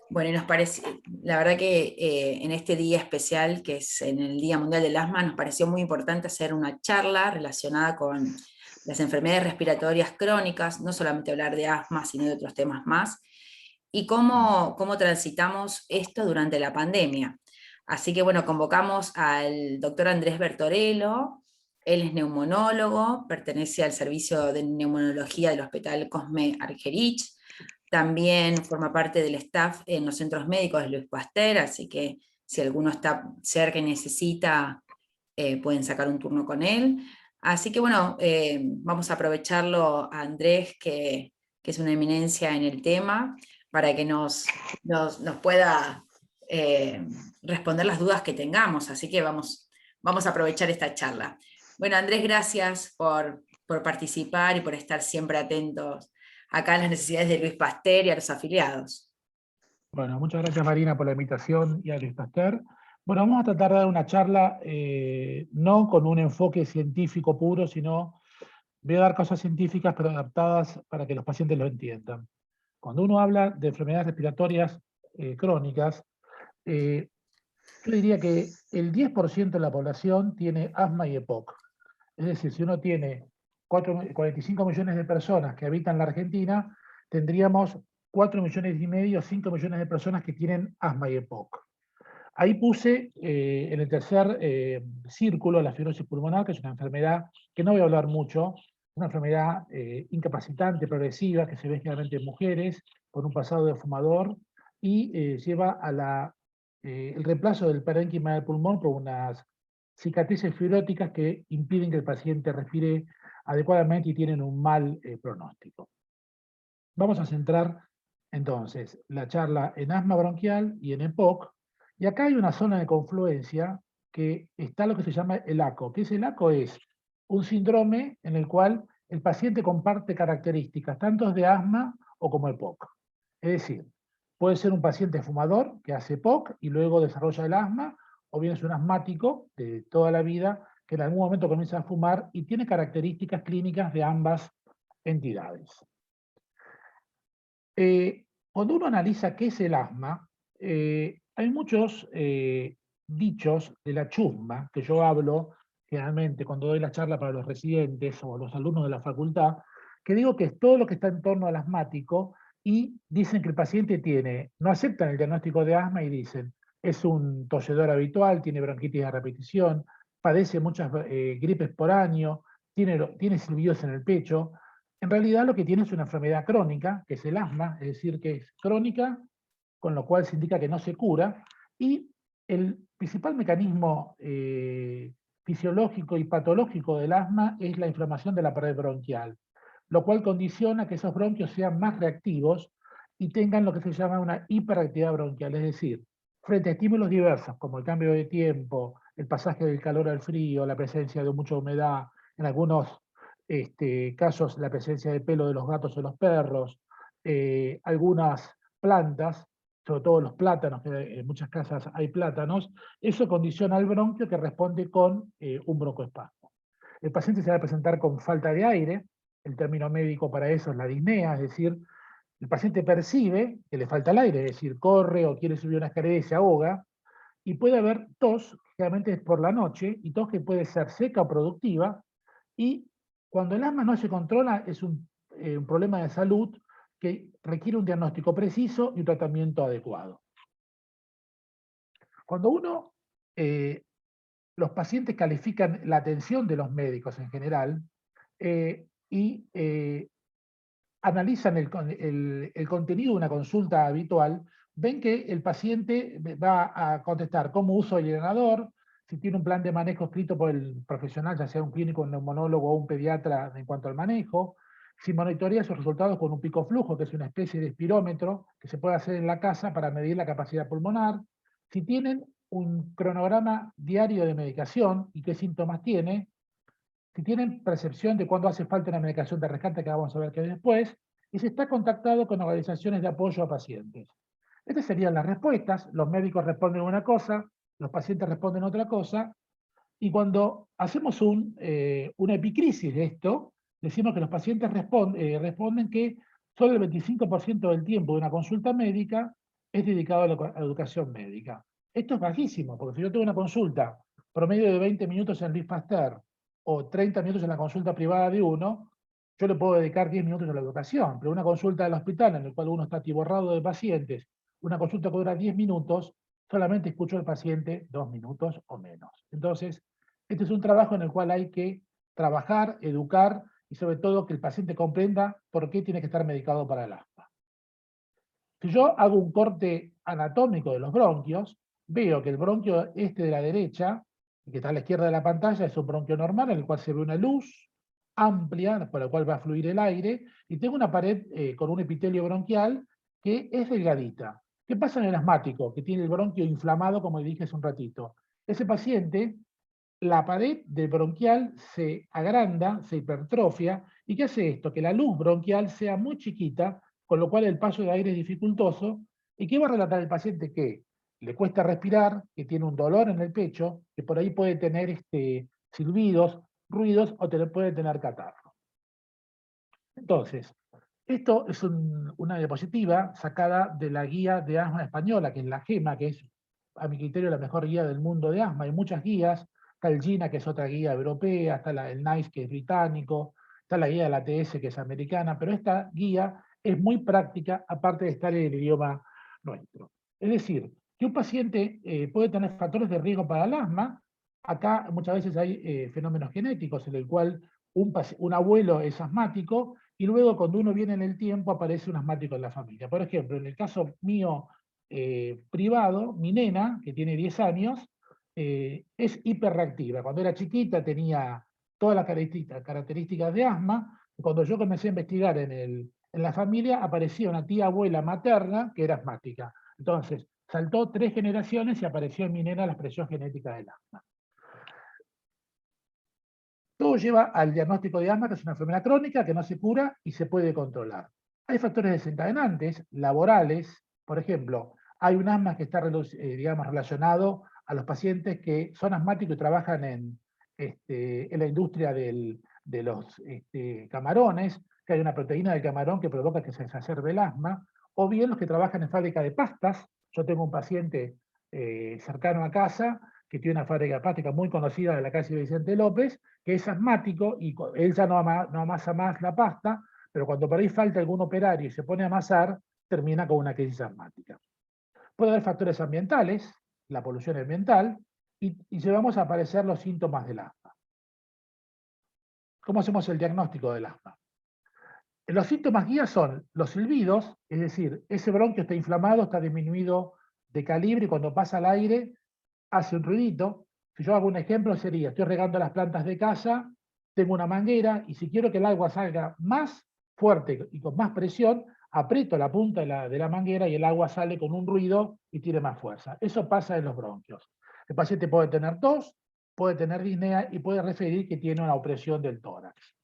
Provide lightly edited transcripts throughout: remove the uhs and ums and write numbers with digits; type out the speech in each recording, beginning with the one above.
Bueno, y nos parece, la verdad que en este día especial, que es en el Día Mundial del Asma, nos pareció muy importante hacer una charla relacionada con las enfermedades respiratorias crónicas, no solamente hablar de asma, sino de otros temas más, y cómo transitamos esto durante la pandemia. Así que bueno, convocamos al doctor Andrés Bertorello. Él es neumonólogo, pertenece al servicio de neumonología del Hospital Cosme Argerich. También forma parte del staff en los centros médicos de Luis Pasteur, así que si alguno está cerca y necesita, pueden sacar un turno con él. Así que bueno, vamos a aprovecharlo a Andrés, que es una eminencia en el tema, para que nos pueda eh, responder las dudas que tengamos. Así que vamos a aprovechar esta charla. Bueno, Andrés, gracias por participar y por estar siempre atentos acá a las necesidades de Luis Pasteur y a los afiliados. Bueno, muchas gracias Marina por la invitación y a Luis Pasteur. Bueno, vamos a tratar de dar una charla no con un enfoque científico puro, sino voy a dar cosas científicas pero adaptadas para que los pacientes lo entiendan. Cuando uno habla de enfermedades respiratorias crónicas, eh, yo diría que el 10% de la población tiene asma y EPOC. Es decir, si uno tiene 45 millones de personas que habitan la Argentina, tendríamos 4 millones y medio, 5 millones de personas que tienen asma y EPOC. Ahí puse en el tercer círculo la fibrosis pulmonar, que es una enfermedad que no voy a hablar mucho, una enfermedad incapacitante, progresiva, que se ve generalmente en mujeres, con un pasado de fumador, y lleva a el reemplazo del parénquima del pulmón por unas cicatrices fibróticas que impiden que el paciente respire adecuadamente y tienen un mal pronóstico. Vamos a centrar entonces la charla en asma bronquial y en EPOC, y acá hay una zona de confluencia que está lo que se llama el ACO. ¿Qué es el ACO? Es un síndrome en el cual el paciente comparte características tanto de asma o como EPOC. Es decir, puede ser un paciente fumador que hace EPOC y luego desarrolla el asma, o bien es un asmático de toda la vida que en algún momento comienza a fumar y tiene características clínicas de ambas entidades. Cuando uno analiza qué es el asma, hay muchos dichos de la chusma, que yo hablo generalmente cuando doy la charla para los residentes o los alumnos de la facultad, que digo que es todo lo que está en torno al asmático y dicen que el paciente tiene, no aceptan el diagnóstico de asma y dicen, es un tosedor habitual, tiene bronquitis de repetición, padece muchas gripes por año, tiene silbidos en el pecho. En realidad lo que tiene es una enfermedad crónica, que es el asma, es decir, que es crónica, con lo cual se indica que no se cura, y el principal mecanismo fisiológico y patológico del asma es la inflamación de la pared bronquial, lo cual condiciona que esos bronquios sean más reactivos y tengan lo que se llama una hiperactividad bronquial, es decir, frente a estímulos diversos, como el cambio de tiempo, el pasaje del calor al frío, la presencia de mucha humedad, en algunos casos la presencia de pelo de los gatos o los perros, algunas plantas, sobre todo los plátanos, que en muchas casas hay plátanos, eso condiciona al bronquio que responde con un broncoespasmo. El paciente se va a presentar con falta de aire, el término médico para eso es la disnea, es decir, el paciente percibe que le falta el aire, es decir, corre o quiere subir una escalera y se ahoga, y puede haber tos, generalmente es por la noche, y tos que puede ser seca o productiva, y cuando el asma no se controla es un problema de salud que requiere un diagnóstico preciso y un tratamiento adecuado. Cuando eh, los pacientes califican la atención de los médicos en general y analizan el contenido de una consulta habitual, ven que el paciente va a contestar cómo uso el inhalador, si tiene un plan de manejo escrito por el profesional, ya sea un clínico, un neumonólogo o un pediatra en cuanto al manejo, si monitorea sus resultados con un pico flujo, que es una especie de espirómetro que se puede hacer en la casa para medir la capacidad pulmonar, si tienen un cronograma diario de medicación y qué síntomas tiene, si tienen percepción de cuándo hace falta una medicación de rescate, que vamos a ver que después, y si está contactado con organizaciones de apoyo a pacientes. Estas serían las respuestas, los médicos responden una cosa, los pacientes responden otra cosa, y cuando hacemos una epicrisis de esto, decimos que los pacientes responden que solo el 25% del tiempo de una consulta médica es dedicado a la educación médica. Esto es bajísimo, porque si yo tengo una consulta promedio de 20 minutos en Luis Pasteur o 30 minutos en la consulta privada de uno, yo le puedo dedicar 10 minutos a la educación, pero una consulta del hospital en la cual uno está atiborrado de pacientes, una consulta que dura 10 minutos, solamente escucho al paciente 2 minutos o menos. Entonces, este es un trabajo en el cual hay que trabajar, educar y sobre todo que el paciente comprenda por qué tiene que estar medicado para el asma. Si yo hago un corte anatómico de los bronquios, veo que el bronquio este de la derecha, que está a la izquierda de la pantalla, es un bronquio normal en el cual se ve una luz amplia por la cual va a fluir el aire, y tengo una pared con un epitelio bronquial que es delgadita. ¿Qué pasa en el asmático, que tiene el bronquio inflamado, como dije hace un ratito? Ese paciente, la pared del bronquial se agranda, se hipertrofia, ¿y qué hace esto? Que la luz bronquial sea muy chiquita, con lo cual el paso de aire es dificultoso. ¿Y qué va a relatar el paciente? Que le cuesta respirar, que tiene un dolor en el pecho, que por ahí puede tener silbidos, ruidos o puede tener catarro. Entonces, esto es una diapositiva sacada de la guía de asma española, que es la GEMA, que es, a mi criterio, la mejor guía del mundo de asma. Hay muchas guías, está el GINA, que es otra guía europea, está el NICE, que es británico, está la guía de la ATS, que es americana, pero esta guía es muy práctica, aparte de estar en el idioma nuestro. Es decir, que un paciente puede tener factores de riesgo para el asma. Acá muchas veces hay fenómenos genéticos en el cual un abuelo es asmático y luego cuando uno viene en el tiempo aparece un asmático en la familia. Por ejemplo, en el caso mío privado, mi nena, que tiene 10 años, es hiperreactiva. Cuando era chiquita tenía todas las características de asma. Cuando yo comencé a investigar en la familia, aparecía una tía abuela materna que era asmática. Entonces, saltó 3 generaciones y apareció en mi nena la expresión genética del asma. Todo lleva al diagnóstico de asma, que es una enfermedad crónica que no se cura y se puede controlar. Hay factores desencadenantes, laborales, por ejemplo, hay un asma que está digamos, relacionado a los pacientes que son asmáticos y trabajan en la industria de los camarones, que hay una proteína del camarón que provoca que se exacerbe el asma, o bien los que trabajan en fábrica de pastas. Yo tengo un paciente cercano a casa que tiene una fábrica de pastas muy conocida de la calle Vicente López, que es asmático y él ya no amasa más la pasta, pero cuando por ahí falta algún operario y se pone a amasar, termina con una crisis asmática. Puede haber factores ambientales, la polución ambiental, y llevamos a aparecer los síntomas del asma. ¿Cómo hacemos el diagnóstico del asma? Los síntomas guía son los silbidos, es decir, ese bronquio está inflamado, está disminuido de calibre y cuando pasa al aire hace un ruidito. Si yo hago un ejemplo sería, estoy regando las plantas de casa, tengo una manguera y si quiero que el agua salga más fuerte y con más presión, aprieto la punta de la manguera y el agua sale con un ruido y tiene más fuerza. Eso pasa en los bronquios. El paciente puede tener tos, puede tener disnea y puede referir que tiene una opresión del tórax.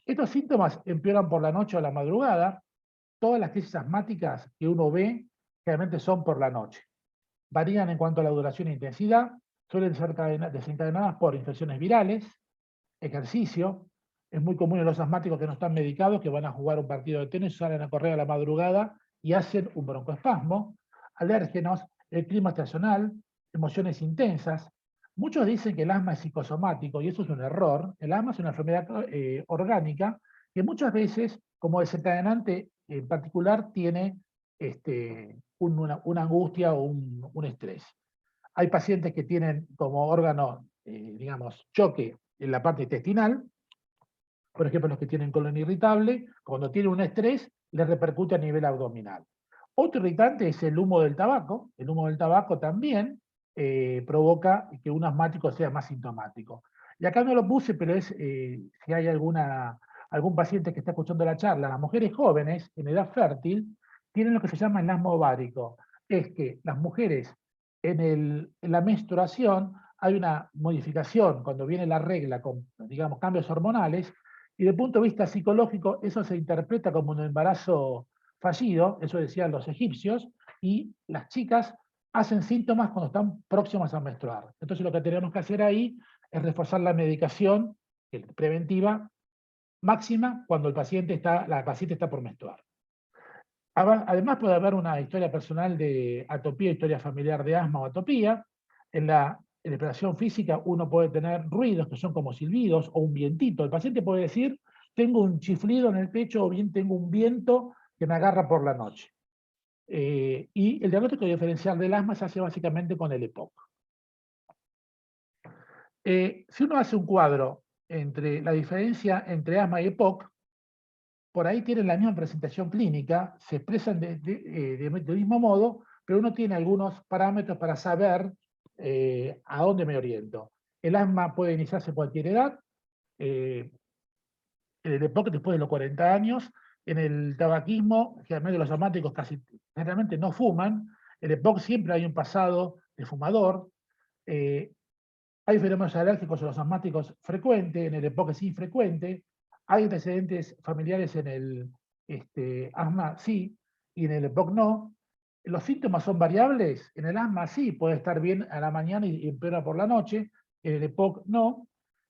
Estos síntomas empeoran por la noche o la madrugada. Todas las crisis asmáticas que uno ve generalmente son por la noche. Varían en cuanto a la duración e intensidad, suelen ser desencadenadas por infecciones virales, ejercicio. Es muy común en los asmáticos que no están medicados, que van a jugar un partido de tenis, salen a correr a la madrugada y hacen un broncoespasmo, alérgenos, el clima estacional, emociones intensas. Muchos dicen que el asma es psicosomático y eso es un error. El asma es una enfermedad orgánica que muchas veces, como desencadenante en particular, tiene una angustia o un estrés. Hay pacientes que tienen como órgano, digamos, choque en la parte intestinal, por ejemplo, los que tienen colon irritable, cuando tienen un estrés, les repercute a nivel abdominal. Otro irritante es el humo del tabaco. El humo del tabaco también provoca que un asmático sea más sintomático. Y acá no lo puse, pero es si hay algún paciente que está escuchando la charla, las mujeres jóvenes en edad fértil tienen lo que se llama el asma ovárico. Es que las mujeres en la menstruación hay una modificación cuando viene la regla con, digamos, cambios hormonales, y desde el punto de vista psicológico eso se interpreta como un embarazo fallido, eso decían los egipcios, y las chicas hacen síntomas cuando están próximas a menstruar. Entonces lo que tenemos que hacer ahí es reforzar la medicación preventiva máxima cuando la paciente está por menstruar. Además puede haber una historia personal de atopía, historia familiar de asma o atopía. En la exploración física uno puede tener ruidos que son como silbidos o un vientito. El paciente puede decir, tengo un chiflido en el pecho o bien tengo un viento que me agarra por la noche. Y el diagnóstico diferencial del asma se hace básicamente con el EPOC. Si uno hace un cuadro entre la diferencia entre asma y EPOC, por ahí tienen la misma presentación clínica, se expresan del mismo modo, pero uno tiene algunos parámetros para saber a dónde me oriento. El asma puede iniciarse a cualquier edad, en el EPOC después de los 40 años, en el tabaquismo, generalmente los asmáticos generalmente no fuman, en el EPOC siempre hay un pasado de fumador, eh, hay fenómenos alérgicos en los asmáticos frecuentes, en el EPOC es infrecuente, hay antecedentes familiares en el asma sí, y en el EPOC no. Los síntomas son variables, en el asma sí, puede estar bien a la mañana y empeora por la noche, en el EPOC no,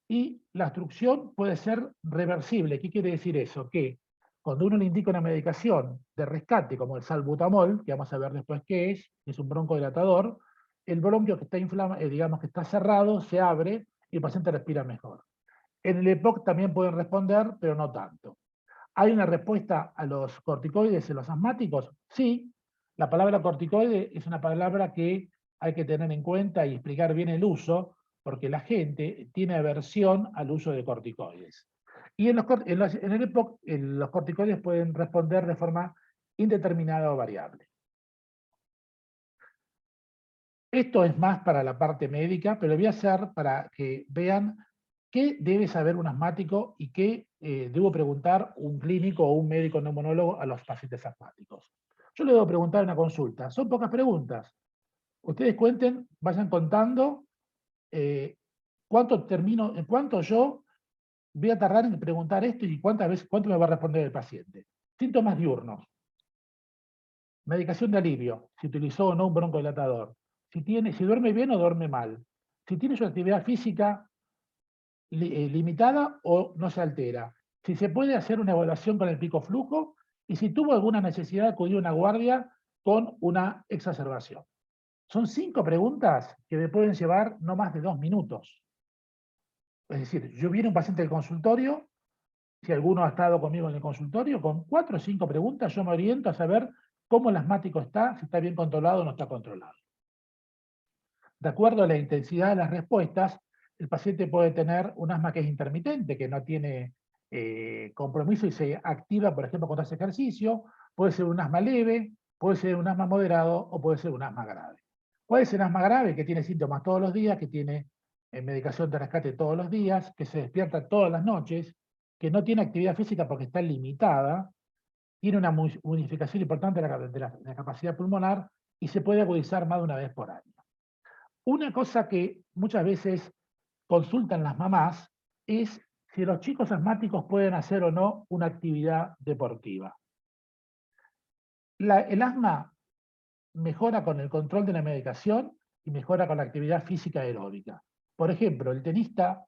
y la obstrucción puede ser reversible. ¿Qué quiere decir eso? Que cuando uno le indica una medicación de rescate, como el salbutamol, que vamos a ver después qué es un broncodilatador, el bronquio que está digamos que está cerrado, se abre y el paciente respira mejor. En el EPOC también pueden responder, pero no tanto. ¿Hay una respuesta a los corticoides en los asmáticos? Sí. La palabra corticoide es una palabra que hay que tener en cuenta y explicar bien el uso, porque la gente tiene aversión al uso de corticoides. Y en el EPOC los corticoides pueden responder de forma indeterminada o variable. Esto es más para la parte médica, pero lo voy a hacer para que vean qué debe saber un asmático y qué debo preguntar un clínico o un médico neumonólogo a los pacientes asmáticos. Yo le debo preguntar en una consulta. Son pocas preguntas. Ustedes cuenten, vayan contando en cuánto yo voy a tardar en preguntar esto y cuánto me va a responder el paciente. Síntomas diurnos. Medicación de alivio, si utilizó o no un broncodilatador. Si duerme bien o duerme mal. Si tiene su actividad física limitada o no se altera. Si se puede hacer una evaluación con el pico flujo y si tuvo alguna necesidad de acudir a una guardia con una exacerbación. Son 5 preguntas que me pueden llevar no más de 2 minutos. Es decir, yo viene un paciente del consultorio, si alguno ha estado conmigo en el consultorio, con 4 o 5 preguntas yo me oriento a saber cómo el asmático está, si está bien controlado o no está controlado. De acuerdo a la intensidad de las respuestas, el paciente puede tener un asma que es intermitente, que no tiene compromiso y se activa, por ejemplo, cuando hace ejercicio, puede ser un asma leve, puede ser un asma moderado o puede ser un asma grave. Puede ser un asma grave que tiene síntomas todos los días, que tiene medicación de rescate todos los días, que se despierta todas las noches, que no tiene actividad física porque está limitada, tiene una unificación importante de la capacidad pulmonar y se puede agudizar más de una vez por año. Una cosa que muchas veces consultan las mamás es si los chicos asmáticos pueden hacer o no una actividad deportiva. El asma mejora con el control de la medicación y mejora con la actividad física aeróbica. Por ejemplo, el tenista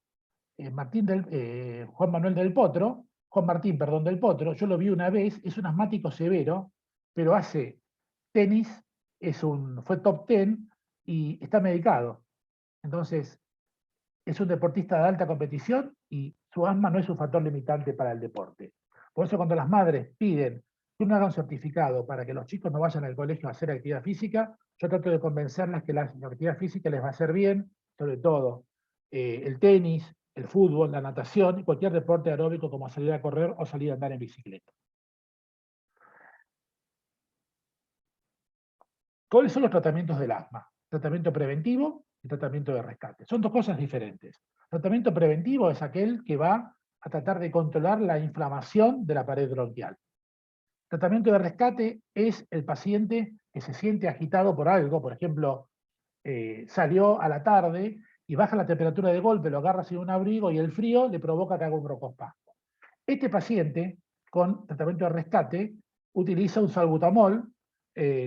Juan Manuel del Potro, Juan Martín, perdón, del Potro, yo lo vi una vez, es un asmático severo, pero hace tenis, fue top 10 y está medicado. Entonces, es un deportista de alta competición y su asma no es un factor limitante para el deporte. Por eso cuando las madres piden que uno haga un certificado para que los chicos no vayan al colegio a hacer actividad física, yo trato de convencerlas que la actividad física les va a hacer bien, sobre todo el tenis, el fútbol, la natación y cualquier deporte aeróbico como salir a correr o salir a andar en bicicleta. ¿Cuáles son los tratamientos del asma? Tratamiento preventivo y tratamiento de rescate. Son dos cosas diferentes. Tratamiento preventivo es aquel que va a tratar de controlar la inflamación de la pared bronquial. Tratamiento de rescate es el paciente que se siente agitado por algo, por ejemplo, salió a la tarde y baja la temperatura de golpe, lo agarra sin un abrigo y el frío le provoca que haga un broncoespasmo. Este paciente, con tratamiento de rescate, utiliza un salbutamol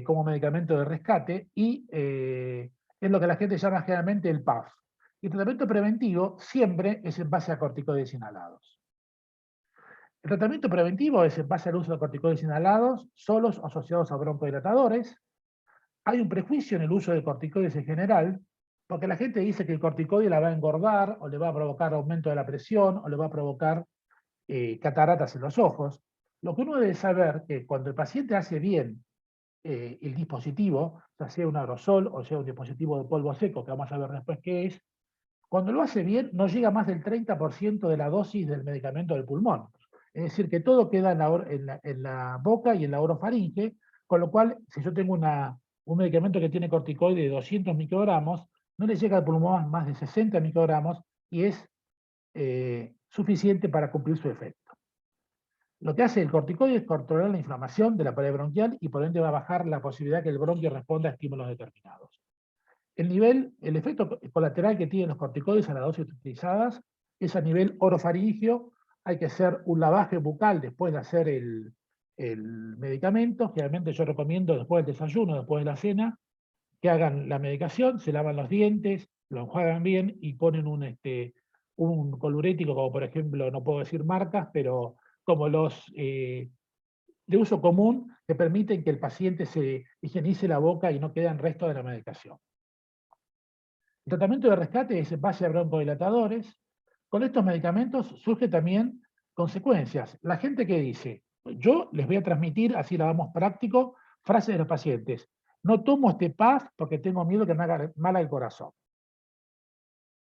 como medicamento de rescate y es lo que la gente llama generalmente el PAF. Y el tratamiento preventivo siempre es en base a corticoides inhalados. El tratamiento preventivo es en base al uso de corticoides inhalados, solos o asociados a broncodilatadores. Hay un prejuicio en el uso de corticoides en general, porque la gente dice que el corticoide la va a engordar, o le va a provocar aumento de la presión, o le va a provocar cataratas en los ojos. Lo que uno debe saber que cuando el paciente hace bien el dispositivo, ya sea un aerosol o sea un dispositivo de polvo seco, que vamos a ver después qué es, cuando lo hace bien no llega más del 30% de la dosis del medicamento del pulmón. Es decir, que todo queda en la boca y en la orofaringe, con lo cual, si yo tengo un medicamento que tiene corticoide de 200 microgramos, no le llega al pulmón más de 60 microgramos y es suficiente para cumplir su efecto. Lo que hace el corticoide es controlar la inflamación de la pared bronquial y por ende va a bajar la posibilidad que el bronquio responda a estímulos determinados. El efecto colateral que tienen los corticoides a las dosis utilizadas es a nivel orofaringio. Hay que hacer un lavaje bucal después de hacer el medicamento. Generalmente yo recomiendo después del desayuno, después de la cena, que hagan la medicación, se lavan los dientes, lo enjuagan bien y ponen un colurético, como por ejemplo, no puedo decir marcas, pero como los de uso común, que permiten que el paciente se higienice la boca y no queden restos de la medicación. El tratamiento de rescate es en base a broncodilatadores. Con estos medicamentos surge también consecuencias. La gente que dice, yo les voy a transmitir, así la damos práctico, frases de los pacientes. No tomo este PAF porque tengo miedo que me haga mal al corazón.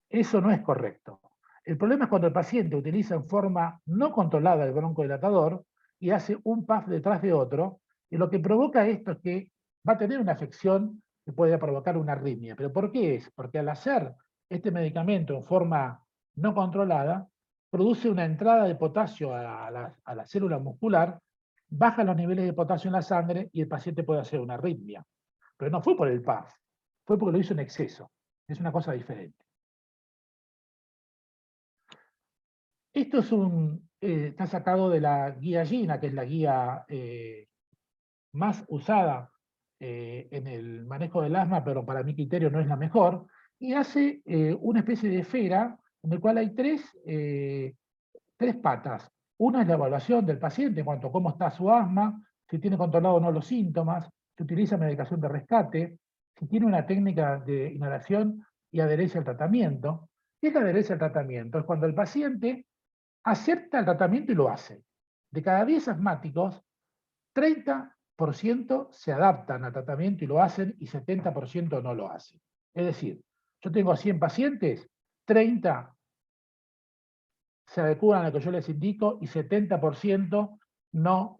Eso no es correcto. El problema es cuando el paciente utiliza en forma no controlada el broncodilatador y hace un PAF detrás de otro, y lo que provoca esto es que va a tener una afección que puede provocar una arritmia. ¿Pero por qué es? Porque al hacer este medicamento en forma no controlada, produce una entrada de potasio a la célula muscular, baja los niveles de potasio en la sangre y el paciente puede hacer una arritmia. Pero no fue por el PAF, fue porque lo hizo en exceso. Es una cosa diferente. Esto está sacado de la guía GINA, que es la guía más usada en el manejo del asma, pero para mi criterio no es la mejor, y hace una especie de esfera en el cual hay tres patas. Una es la evaluación del paciente en cuanto a cómo está su asma, si tiene controlado o no los síntomas, si utiliza medicación de rescate, si tiene una técnica de inhalación y adherencia al tratamiento. ¿Qué es la adherencia al tratamiento? Es cuando el paciente acepta el tratamiento y lo hace. De cada 10 asmáticos, 30% se adaptan al tratamiento y lo hacen y 70% no lo hacen. Es decir, yo tengo 100 pacientes, 30 se adecuan a lo que yo les indico y 70% no,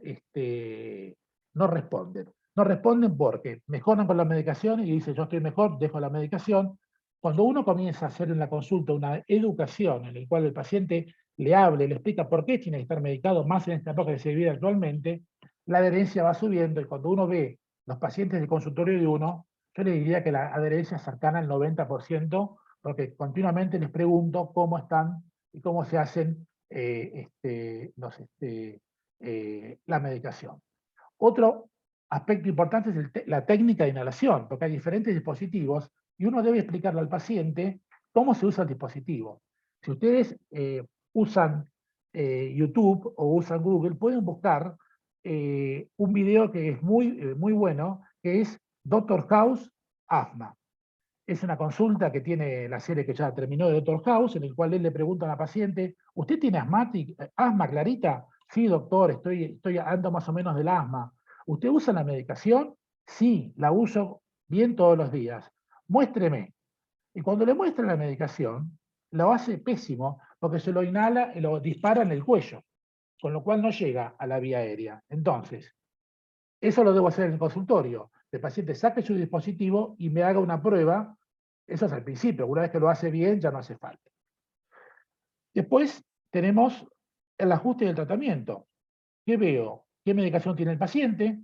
no responden. No responden porque mejoran con la medicación y dicen yo estoy mejor, dejo la medicación. Cuando uno comienza a hacer en la consulta una educación en la cual el paciente le hable, le explica por qué tiene que estar medicado, más en esta época que se vive actualmente, la adherencia va subiendo y cuando uno ve los pacientes del consultorio de uno, yo le diría que la adherencia es cercana al 90%, porque continuamente les pregunto cómo están y cómo se hacen la medicación. Otro aspecto importante es la técnica de inhalación, porque hay diferentes dispositivos y uno debe explicarle al paciente cómo se usa el dispositivo. Si ustedes usan YouTube o usan Google, pueden buscar un video que es muy bueno, que es Doctor House Asma. Es una consulta que tiene la serie que ya terminó de Doctor House, en el cual él le pregunta a la paciente, ¿usted tiene asma, Clarita? Sí, doctor, ando más o menos del asma. ¿Usted usa la medicación? Sí, la uso bien todos los días. Muéstreme. Y cuando le muestra la medicación, lo hace pésimo porque se lo inhala y lo dispara en el cuello, con lo cual no llega a la vía aérea. Entonces, eso lo debo hacer en el consultorio. El paciente saque su dispositivo y me haga una prueba. Eso es al principio. Una vez que lo hace bien, ya no hace falta. Después tenemos el ajuste del tratamiento. ¿Qué veo? ¿Qué medicación tiene el paciente?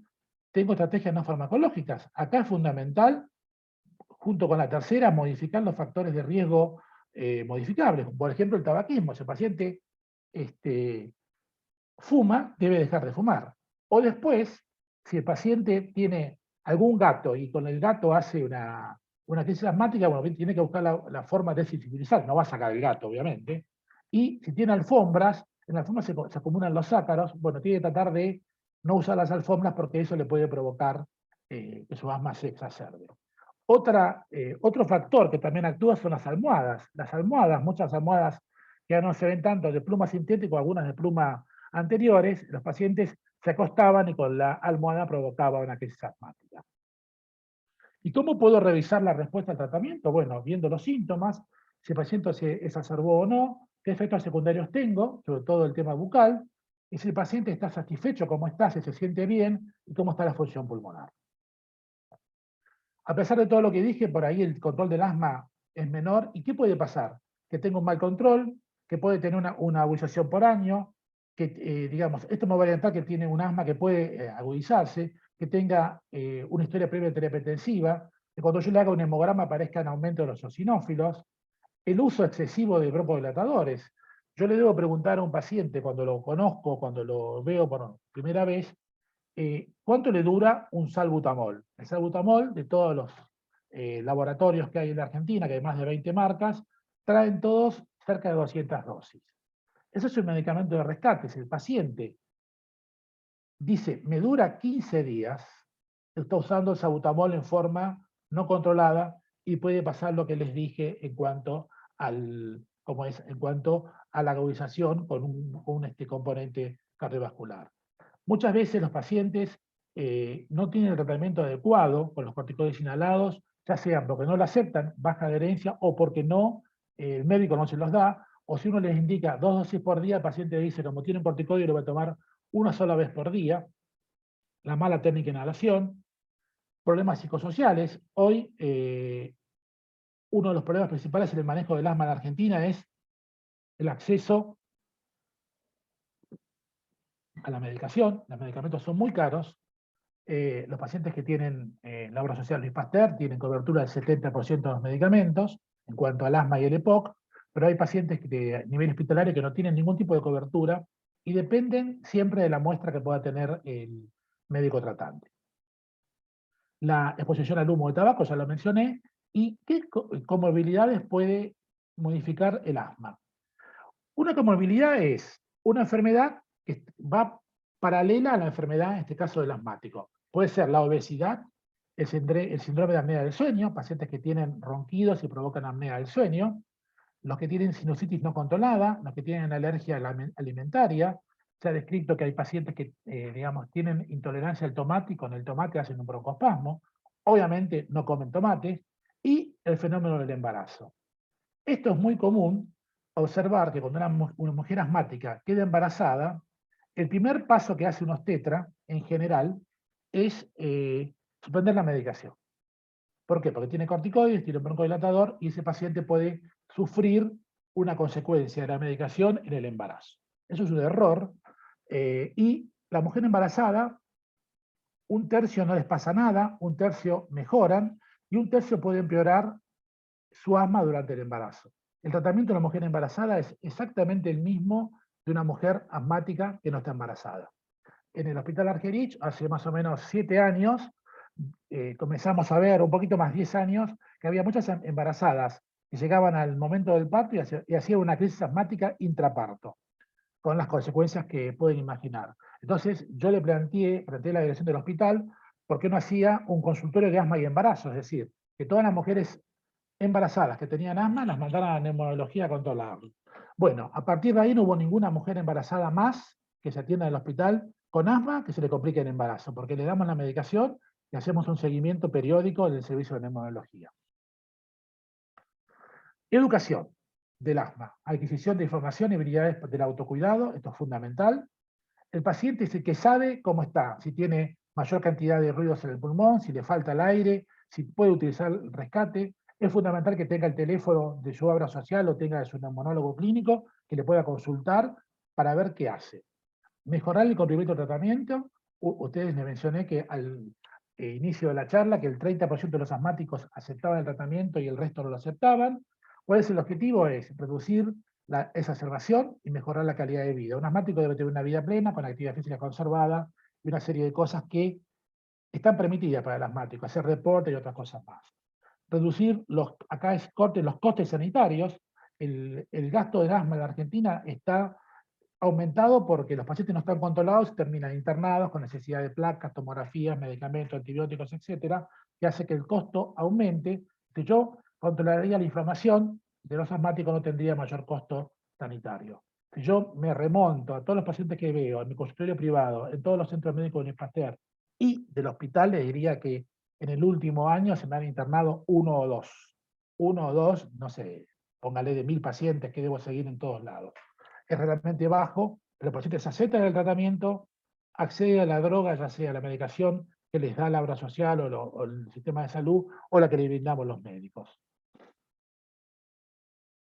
Tengo estrategias no farmacológicas. Acá es fundamental, junto con la tercera, modificar los factores de riesgo modificables. Por ejemplo, el tabaquismo. Si el paciente fuma, debe dejar de fumar. O después, si el paciente tiene algún gato y con el gato hace una crisis asmática, bueno, tiene que buscar la forma de desensibilizar, no va a sacar el gato, obviamente. Y si tiene alfombras, en la alfombra se acumulan los ácaros, bueno, tiene que tratar de no usar las alfombras porque eso le puede provocar que su asma se exacerbe. Otro factor que también actúa son las almohadas. Las almohadas, muchas almohadas que ya no se ven tanto de pluma sintético, algunas de pluma anteriores, los pacientes se acostaban y con la almohada provocaba una crisis asmática. ¿Y cómo puedo revisar la respuesta al tratamiento? Bueno, viendo los síntomas, si el paciente se exacerbó o no, qué efectos secundarios tengo, sobre todo el tema bucal, y si el paciente está satisfecho, cómo está, si se siente bien, y cómo está la función pulmonar. A pesar de todo lo que dije, por ahí el control del asma es menor. ¿Y qué puede pasar? Que tenga un mal control, que puede tener una agudización por año, que, digamos, esto me va a orientar que tiene un asma que puede agudizarse, que tenga una historia previa de terapia intensiva, que cuando yo le haga un hemograma aparezca en aumento de los eosinófilos, el uso excesivo de broncodilatadores. Yo le debo preguntar a un paciente cuando lo conozco, cuando lo veo por primera vez, ¿cuánto le dura un salbutamol? El salbutamol, de todos los laboratorios que hay en la Argentina, que hay más de 20 marcas, traen todos cerca de 200 dosis. Eso es un medicamento de rescate. Si el paciente dice, me dura 15 días, está usando el salbutamol en forma no controlada y puede pasar lo que les dije en cuanto en cuanto a la agudización con un componente cardiovascular. Muchas veces los pacientes no tienen el tratamiento adecuado con los corticoides inhalados, ya sea porque no lo aceptan, baja adherencia, o porque no, el médico no se los da, o si uno les indica 2 dosis por día, el paciente dice, como tiene un corticoide, lo va a tomar una sola vez por día, la mala técnica de inhalación, problemas psicosociales. Hoy, uno de los problemas principales en el manejo del asma en Argentina es el acceso a la medicación. Los medicamentos son muy caros. Los pacientes que tienen la obra social Luis Pasteur tienen cobertura del 70% de los medicamentos en cuanto al asma y el EPOC, pero hay pacientes de nivel hospitalario que no tienen ningún tipo de cobertura y dependen siempre de la muestra que pueda tener el médico tratante. La exposición al humo de tabaco, ya lo mencioné, y qué comorbilidades puede modificar el asma. Una comorbilidad es una enfermedad que va paralela a la enfermedad, en este caso del asmático. Puede ser la obesidad, el síndrome de apnea del sueño, pacientes que tienen ronquidos y provocan apnea del sueño, los que tienen sinusitis no controlada, los que tienen alergia alimentaria. Se ha descrito que hay pacientes que, digamos, tienen intolerancia al tomate y con el tomate hacen un broncoespasmo. Obviamente no comen tomate. Y el fenómeno del embarazo. Esto es muy común observar que cuando una mujer asmática queda embarazada, el primer paso que hace un obstetra, en general, es suspender la medicación. ¿Por qué? Porque tiene corticoides, tiene un broncodilatador y ese paciente puede sufrir una consecuencia de la medicación en el embarazo. Eso es un error. Y la mujer embarazada, un tercio no les pasa nada, un tercio mejoran y un tercio puede empeorar su asma durante el embarazo. El tratamiento de una mujer embarazada es exactamente el mismo de una mujer asmática que no está embarazada. En el Hospital Argerich, hace más o menos 7 años, comenzamos a ver, un poquito más, 10 años, que había muchas embarazadas que llegaban al momento del parto y hacían una crisis asmática intraparto, con las consecuencias que pueden imaginar. Entonces, yo le planteé a la dirección del hospital, ¿por qué no hacía un consultorio de asma y embarazo? Es decir, que todas las mujeres embarazadas que tenían asma las mandaran a la neumología a controlarlo. Bueno, a partir de ahí no hubo ninguna mujer embarazada más que se atienda en el hospital con asma que se le complique el embarazo, porque le damos la medicación y hacemos un seguimiento periódico del servicio de neumología. Educación del asma, adquisición de información y habilidades del autocuidado, esto es fundamental. El paciente es el que sabe cómo está, si tiene mayor cantidad de ruidos en el pulmón, si le falta el aire, si puede utilizar el rescate. Es fundamental que tenga el teléfono de su obra social o tenga de su neumonólogo clínico que le pueda consultar para ver qué hace. Mejorar el cumplimiento del tratamiento. Ustedes me mencioné que al inicio de la charla que el 30% de los asmáticos aceptaban el tratamiento y el resto no lo aceptaban. ¿Cuál es el objetivo? Es reducir esa exacerbación y mejorar la calidad de vida. Un asmático debe tener una vida plena, con actividad física conservada y una serie de cosas que están permitidas para el asmático, hacer deporte y otras cosas más. Reducir acá es corte los costes sanitarios. El gasto del asma en la Argentina está aumentado porque los pacientes no están controlados y terminan internados con necesidad de placas, tomografías, medicamentos, antibióticos, etcétera, que hace que el costo aumente. Si yo controlaría la inflamación, de los asmáticos no tendría mayor costo sanitario. Si yo me remonto a todos los pacientes que veo en mi consultorio privado, en todos los centros médicos de Pasteur y del hospital, les diría que en el último año se me han internado uno o dos. Uno o dos, no sé, póngale de 1000 pacientes que debo seguir en todos lados. Es realmente bajo, pero el paciente se acepta el tratamiento, accede a la droga, ya sea la medicación que les da la obra social o el sistema de salud, o la que le brindamos los médicos.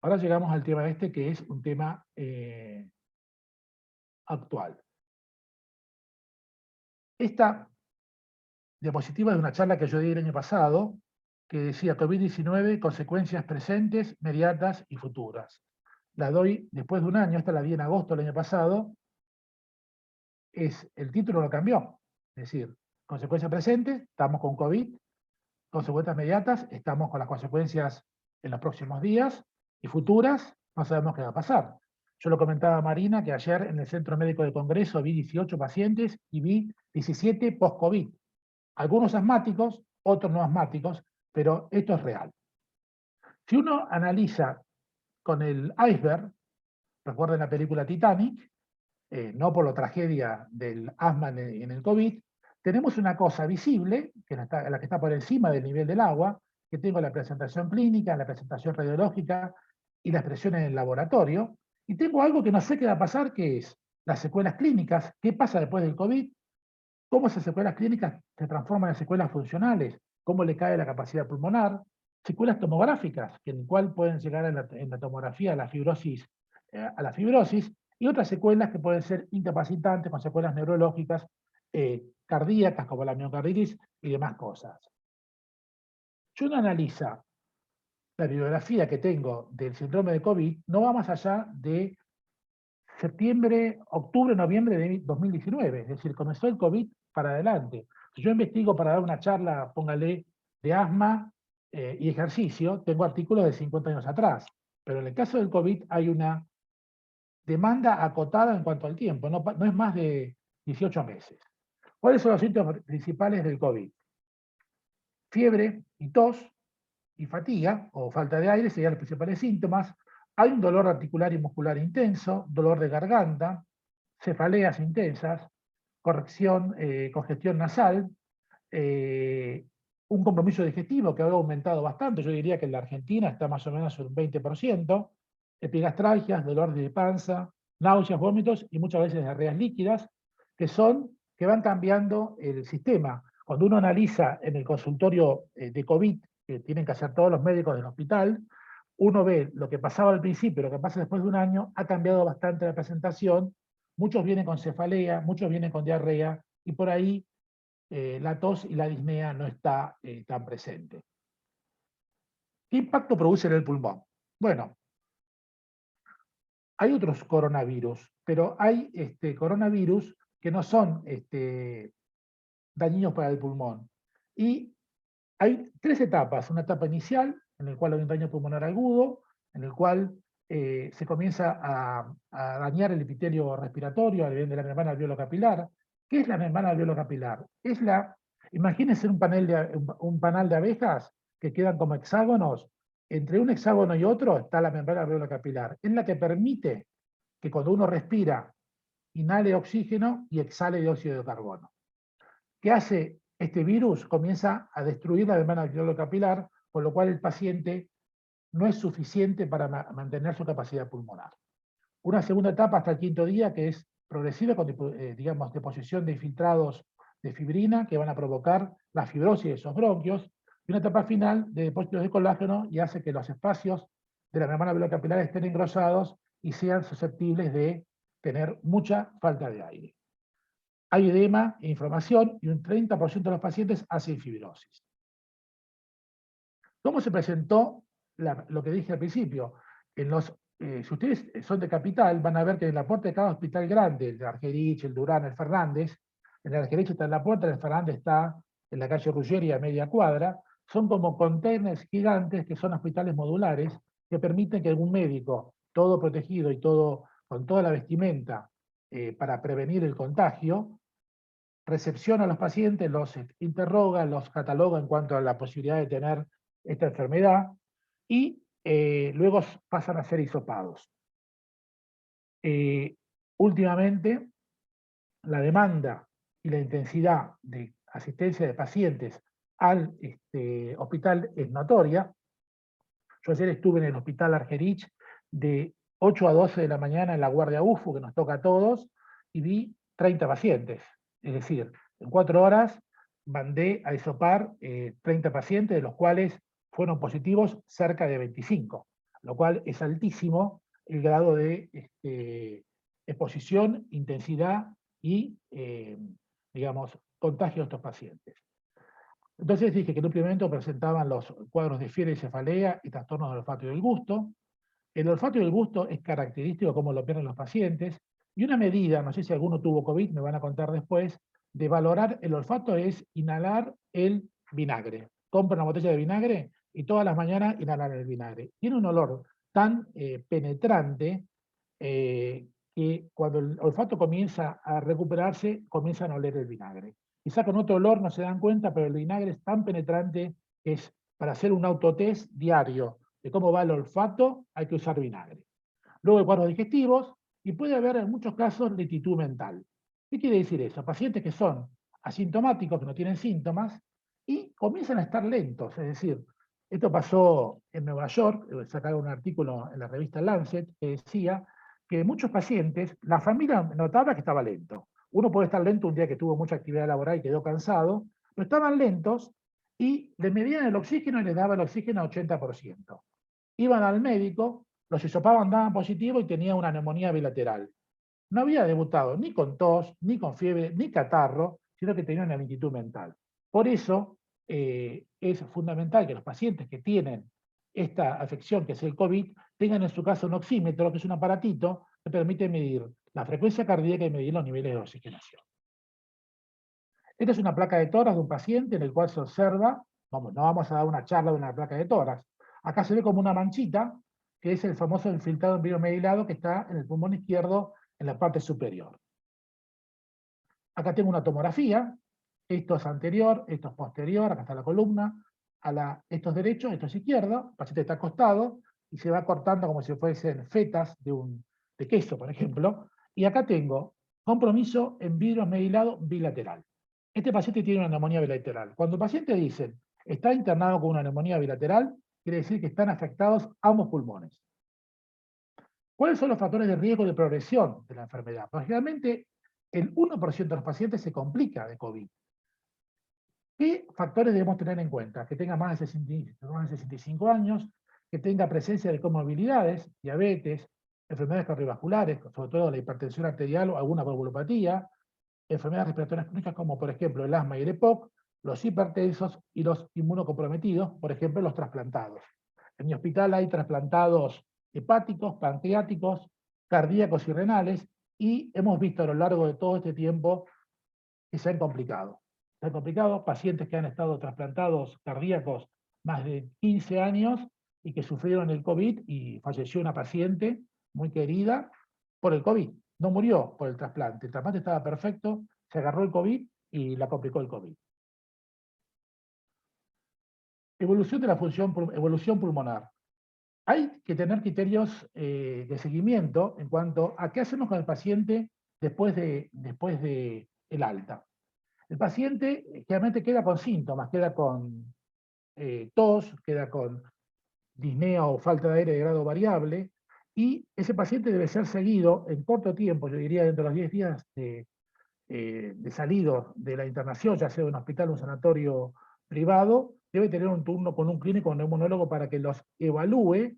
Ahora llegamos al tema este, que es un tema actual. Esta diapositiva es de una charla que yo di el año pasado, que decía COVID-19, consecuencias presentes, inmediatas y futuras. La doy después de un año, esta la di en agosto del año pasado, el título lo cambió. Es decir, consecuencias presentes, estamos con COVID, consecuencias inmediatas, estamos con las consecuencias en los próximos días, y futuras, no sabemos qué va a pasar. Yo lo comentaba a Marina, que ayer en el Centro Médico de Congreso vi 18 pacientes y vi 17 post-COVID. Algunos asmáticos, otros no asmáticos, pero esto es real. Si uno analiza con el iceberg, recuerden la película Titanic, no por la tragedia del asma en el COVID, tenemos una cosa visible, que es la que está por encima del nivel del agua, que tengo la presentación clínica, la presentación radiológica y la expresión en el laboratorio, y tengo algo que no sé qué va a pasar, que es las secuelas clínicas, qué pasa después del COVID, cómo esas secuelas clínicas se transforman en secuelas funcionales, cómo le cae la capacidad pulmonar, secuelas tomográficas, que en el cual pueden llegar en la tomografía a la fibrosis, y otras secuelas que pueden ser incapacitantes, con secuelas neurológicas, cardíacas, como la miocarditis y demás cosas. Si uno analiza la bibliografía que tengo del síndrome de COVID, no va más allá de septiembre, octubre, noviembre de 2019, es decir, comenzó el COVID para adelante. Si yo investigo para dar una charla, póngale, de asma y ejercicio, tengo artículos de 50 años atrás, pero en el caso del COVID hay una demanda acotada en cuanto al tiempo, no es más de 18 meses. ¿Cuáles son los síntomas principales del COVID? Fiebre y tos y fatiga o falta de aire serían los principales síntomas. Hay un dolor articular y muscular intenso, dolor de garganta, cefaleas intensas, congestión nasal, un compromiso digestivo que ha aumentado bastante, yo diría que en la Argentina está más o menos en un 20%, epigastralgias, dolor de panza, náuseas, vómitos y muchas veces diarreas líquidas, que van cambiando el sistema. Cuando uno analiza en el consultorio de COVID, que tienen que hacer todos los médicos del hospital, uno ve lo que pasaba al principio, lo que pasa después de un año, ha cambiado bastante la presentación, muchos vienen con cefalea, muchos vienen con diarrea, y por ahí la tos y la disnea no está tan presente. ¿Qué impacto produce en el pulmón? Bueno, hay otros coronavirus, pero hay coronavirus que no son dañinos para el pulmón. Y hay tres etapas. Una etapa inicial, en la cual hay un daño pulmonar agudo, en el cual se comienza a dañar el epitelio respiratorio a nivel de la membrana alveolo-capilar. ¿Qué es la membrana alveolo-capilar? Imagínense un panal de abejas que quedan como hexágonos. Entre un hexágono y otro está la membrana alveolo-capilar. Es la que permite que cuando uno respira, inhale oxígeno y exhale dióxido de carbono. ¿Qué hace este virus? Comienza a destruir la membrana alveolo-capilar, con lo cual el paciente no es suficiente para mantener su capacidad pulmonar. Una segunda etapa hasta el quinto día, que es progresiva, con digamos, deposición de infiltrados de fibrina que van a provocar la fibrosis de esos bronquios, y una etapa final de depósitos de colágeno y hace que los espacios de la membrana alveolo-capilar estén engrosados y sean susceptibles de tener mucha falta de aire. Hay edema e inflamación y un 30% de los pacientes hacen fibrosis. ¿Cómo se presentó lo que dije al principio? Si ustedes son de capital, van a ver que en la puerta de cada hospital grande, el de Argerich, el Durán, el Fernández, en el Argerich está en la puerta, el Fernández está en la calle Ruggeri a media cuadra, son como containers gigantes que son hospitales modulares que permiten que algún médico, todo protegido y todo con toda la vestimenta para prevenir el contagio, recepciona a los pacientes, los interroga, los cataloga en cuanto a la posibilidad de tener esta enfermedad y luego pasan a ser hisopados. Últimamente, la demanda y la intensidad de asistencia de pacientes al hospital es notoria. Yo ayer estuve en el hospital Argerich de 8 a 12 de la mañana en la guardia UFU, que nos toca a todos, y vi 30 pacientes. Es decir, en 4 horas mandé a hisopar 30 pacientes, de los cuales fueron positivos cerca de 25, lo cual es altísimo el grado de exposición, intensidad y, digamos, contagio de estos pacientes. Entonces dije que en un primer momento presentaban los cuadros de fiebre y cefalea y trastornos del olfato y del gusto. El olfato y el gusto es característico como lo pierden los pacientes. Y una medida, no sé si alguno tuvo COVID, me van a contar después, de valorar el olfato es inhalar el vinagre. Compra una botella de vinagre y todas las mañanas inhalar el vinagre. Tiene un olor tan penetrante que cuando el olfato comienza a recuperarse, comienzan a oler el vinagre. Quizá con otro olor no se dan cuenta, pero el vinagre es tan penetrante que es para hacer un autotest diario de cómo va el olfato, hay que usar vinagre. Luego de cuadros digestivos, y puede haber en muchos casos lentitud mental. ¿Qué quiere decir eso? Pacientes que son asintomáticos, que no tienen síntomas, y comienzan a estar lentos. Es decir, esto pasó en Nueva York, sacaron un artículo en la revista Lancet que decía que muchos pacientes, la familia notaba que estaba lento. Uno puede estar lento un día que tuvo mucha actividad laboral y quedó cansado, pero estaban lentos y le medían el oxígeno y les daba el oxígeno a 80%. Iban al médico, los hisopaban, daban positivo y tenía una neumonía bilateral. No había debutado ni con tos, ni con fiebre, ni catarro, sino que tenía una lentitud mental. Por eso es fundamental que los pacientes que tienen esta afección, que es el COVID, tengan en su casa un oxímetro, que es un aparatito que permite medir la frecuencia cardíaca y medir los niveles de oxigenación. Esta es una placa de tórax de un paciente en el cual se observa, no vamos a dar una charla de una placa de tórax. Acá se ve como una manchita, que es el famoso infiltrado en vidrio medilado que está en el pulmón izquierdo en la parte superior. Acá tengo una tomografía, esto es anterior, esto es posterior, acá está la columna, esto es derecho, esto es izquierdo, el paciente está acostado y se va cortando como si fuesen fetas de queso, por ejemplo, y acá tengo compromiso en vidrio medilado bilateral. Este paciente tiene una neumonía bilateral. Cuando el paciente dice está internado con una neumonía bilateral, quiere decir que están afectados ambos pulmones. ¿Cuáles son los factores de riesgo de progresión de la enfermedad? Pues generalmente el 1% de los pacientes se complica de COVID. ¿Qué factores debemos tener en cuenta? Que tenga más de 65 años, que tenga presencia de comorbilidades, diabetes, enfermedades cardiovasculares, sobre todo la hipertensión arterial o alguna valvulopatía, enfermedades respiratorias crónicas como por ejemplo el asma y el EPOC, los hipertensos y los inmunocomprometidos, por ejemplo los trasplantados. En mi hospital hay trasplantados hepáticos, pancreáticos, cardíacos y renales, y hemos visto a lo largo de todo este tiempo que se han complicado. Se han complicado pacientes que han estado trasplantados cardíacos más de 15 años y que sufrieron el COVID y falleció una paciente muy querida por el COVID. No murió por el trasplante estaba perfecto, se agarró el COVID y la complicó el COVID. Evolución de la evolución pulmonar. Hay que tener criterios de seguimiento en cuanto a qué hacemos con el paciente después de el alta. El paciente generalmente queda con síntomas, queda con tos, queda con disnea o falta de aire de grado variable, y ese paciente debe ser seguido en corto tiempo, yo diría dentro de los 10 días de salido de la internación, ya sea en un hospital o un sanatorio privado, debe tener un turno con un clínico o un neumonólogo para que los evalúe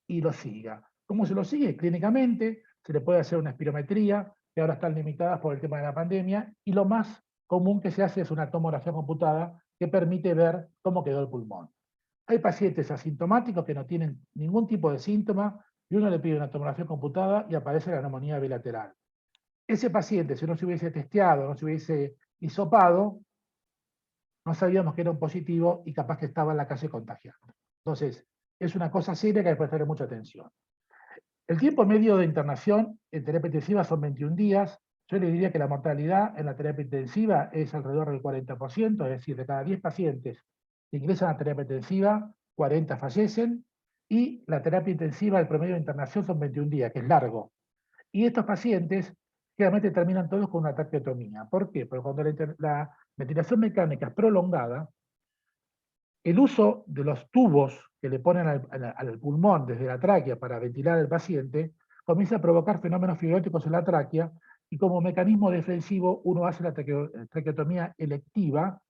y los siga. ¿Cómo se los sigue? Clínicamente, se le puede hacer una espirometría, que ahora están limitadas por el tema de la pandemia, y lo más común que se hace es una tomografía computada que permite ver cómo quedó el pulmón. Hay pacientes asintomáticos que no tienen ningún tipo de síntoma y uno le pide una tomografía computada y aparece la neumonía bilateral. Ese paciente, si no se hubiese testeado, no se hubiese hisopado, no sabíamos que era un positivo y capaz que estaba en la calle contagiado. Entonces, es una cosa seria que hay que prestarle mucha atención. El tiempo medio de internación en terapia intensiva son 21 días. Yo le diría que la mortalidad en la terapia intensiva es alrededor del 40%, es decir, de cada 10 pacientes que ingresan a terapia intensiva, 40 fallecen, y la terapia intensiva, el promedio de internación son 21 días, que es largo. Y estos pacientes generalmente terminan todos con una traqueotomía. ¿Por qué? Porque cuando la ventilación mecánica es prolongada, el uso de los tubos que le ponen al pulmón desde la tráquea para ventilar al paciente comienza a provocar fenómenos fibróticos en la tráquea, y como mecanismo defensivo uno hace la traqueotomía electiva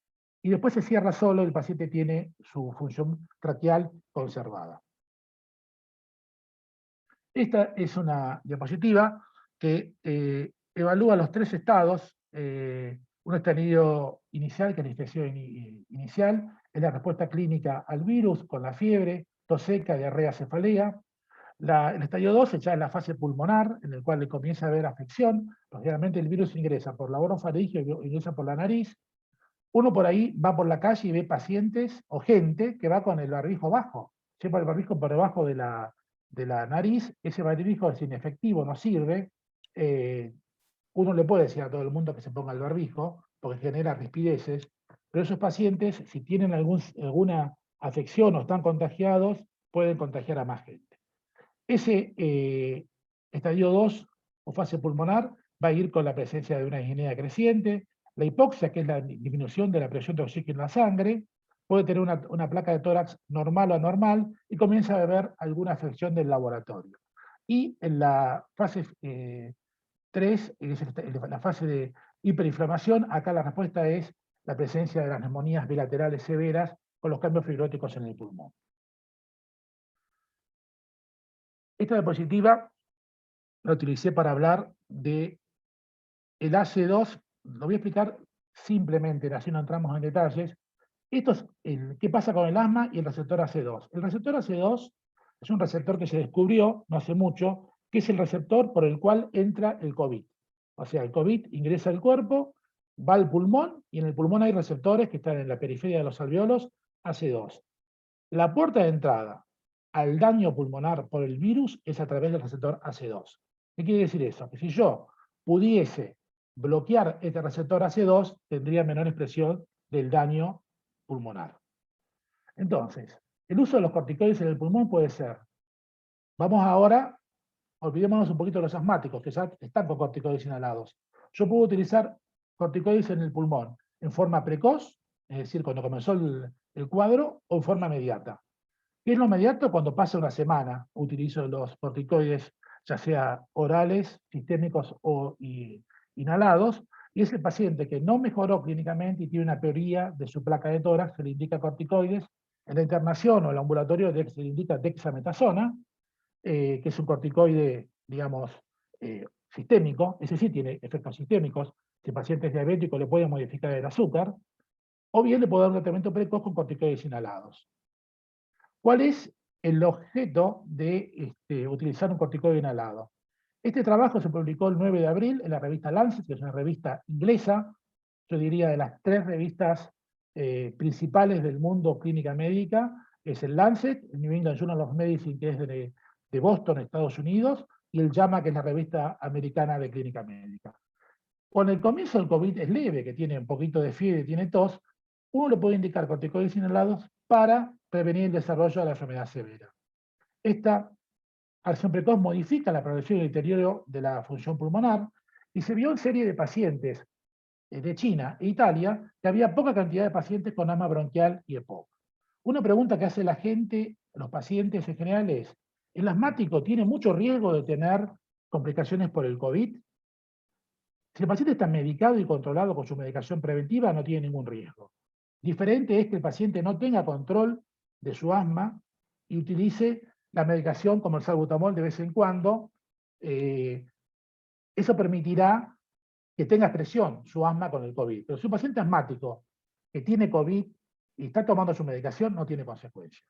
y después se cierra solo y el paciente tiene su función traqueal conservada. Esta es una diapositiva que evalúa los tres estados. Un estadio inicial, que es la infección inicial, es la respuesta clínica al virus, con la fiebre, tos seca, diarrea, cefalea. El estadio 2 ya es la fase pulmonar, en el cual le comienza a haber afección. Generalmente el virus ingresa por la orofaringe, ingresa por la nariz. Uno por ahí va por la calle y ve pacientes o gente que va con el barbijo bajo, lleva el barbijo por debajo de la nariz. Ese barbijo es inefectivo, no sirve. Uno le puede decir a todo el mundo que se ponga el barbijo, porque genera rispideces, pero esos pacientes, si tienen alguna afección o están contagiados, pueden contagiar a más gente. Ese estadio 2 o fase pulmonar va a ir con la presencia de una disnea creciente, la hipoxia, que es la disminución de la presión de oxígeno en la sangre, puede tener una placa de tórax normal o anormal y comienza a haber alguna afección del laboratorio. Y en la fase 3, la fase de hiperinflamación, acá la respuesta es la presencia de las neumonías bilaterales severas con los cambios fibróticos en el pulmón. Esta diapositiva la utilicé para hablar de el AC2, lo voy a explicar simplemente, así no entramos en detalles. Esto es qué pasa con el asma y el receptor AC2. El receptor AC2 es un receptor que se descubrió no hace mucho, que es el receptor por el cual entra el COVID. O sea, el COVID ingresa al cuerpo, va al pulmón, y en el pulmón hay receptores que están en la periferia de los alveolos, AC2. La puerta de entrada al daño pulmonar por el virus es a través del receptor AC2. ¿Qué quiere decir eso? Que si yo pudiese bloquear este receptor AC2, tendría menor expresión del daño pulmonar. Entonces, el uso de los corticoides en el pulmón puede ser, vamos ahora, olvidémonos un poquito de los asmáticos, que ya están con corticoides inhalados. Yo puedo utilizar corticoides en el pulmón en forma precoz, es decir, cuando comenzó el cuadro, o en forma inmediata. ¿Qué es lo inmediato? Cuando pasa una semana, utilizo los corticoides, ya sea orales, sistémicos o inhalados, y es el paciente que no mejoró clínicamente y tiene una teoría de su placa de tórax, se le indica corticoides. En la internación o el ambulatorio se le indica dexametasona, que es un corticoide, digamos, sistémico. Ese sí tiene efectos sistémicos. Si el paciente es diabético, le puede modificar el azúcar, o bien le puedo dar un tratamiento precoz con corticoides inhalados. ¿Cuál es el objeto de utilizar un corticoide inhalado? Este trabajo se publicó el 9 de abril en la revista Lancet, que es una revista inglesa, yo diría de las 3 revistas principales del mundo clínica médica. Es el Lancet, el New England Journal of Medicine, que es de Boston, Estados Unidos, y el JAMA, que es la revista americana de clínica médica. Con el comienzo del COVID es leve, que tiene un poquito de fiebre, tiene tos, uno le puede indicar corticoides inhalados para prevenir el desarrollo de la enfermedad severa. Esta acción precoz modifica la progresión y el deterioro de la función pulmonar, y se vio en serie de pacientes de China e Italia que había poca cantidad de pacientes con asma bronquial y EPOC. Una pregunta que hace la gente, los pacientes en general es, ¿el asmático tiene mucho riesgo de tener complicaciones por el COVID? Si el paciente está medicado y controlado con su medicación preventiva, no tiene ningún riesgo. Diferente es que el paciente no tenga control de su asma y utilice la medicación como el salbutamol de vez en cuando. Eso permitirá que tenga expresión su asma con el COVID. Pero si un paciente asmático que tiene COVID y está tomando su medicación, no tiene consecuencias.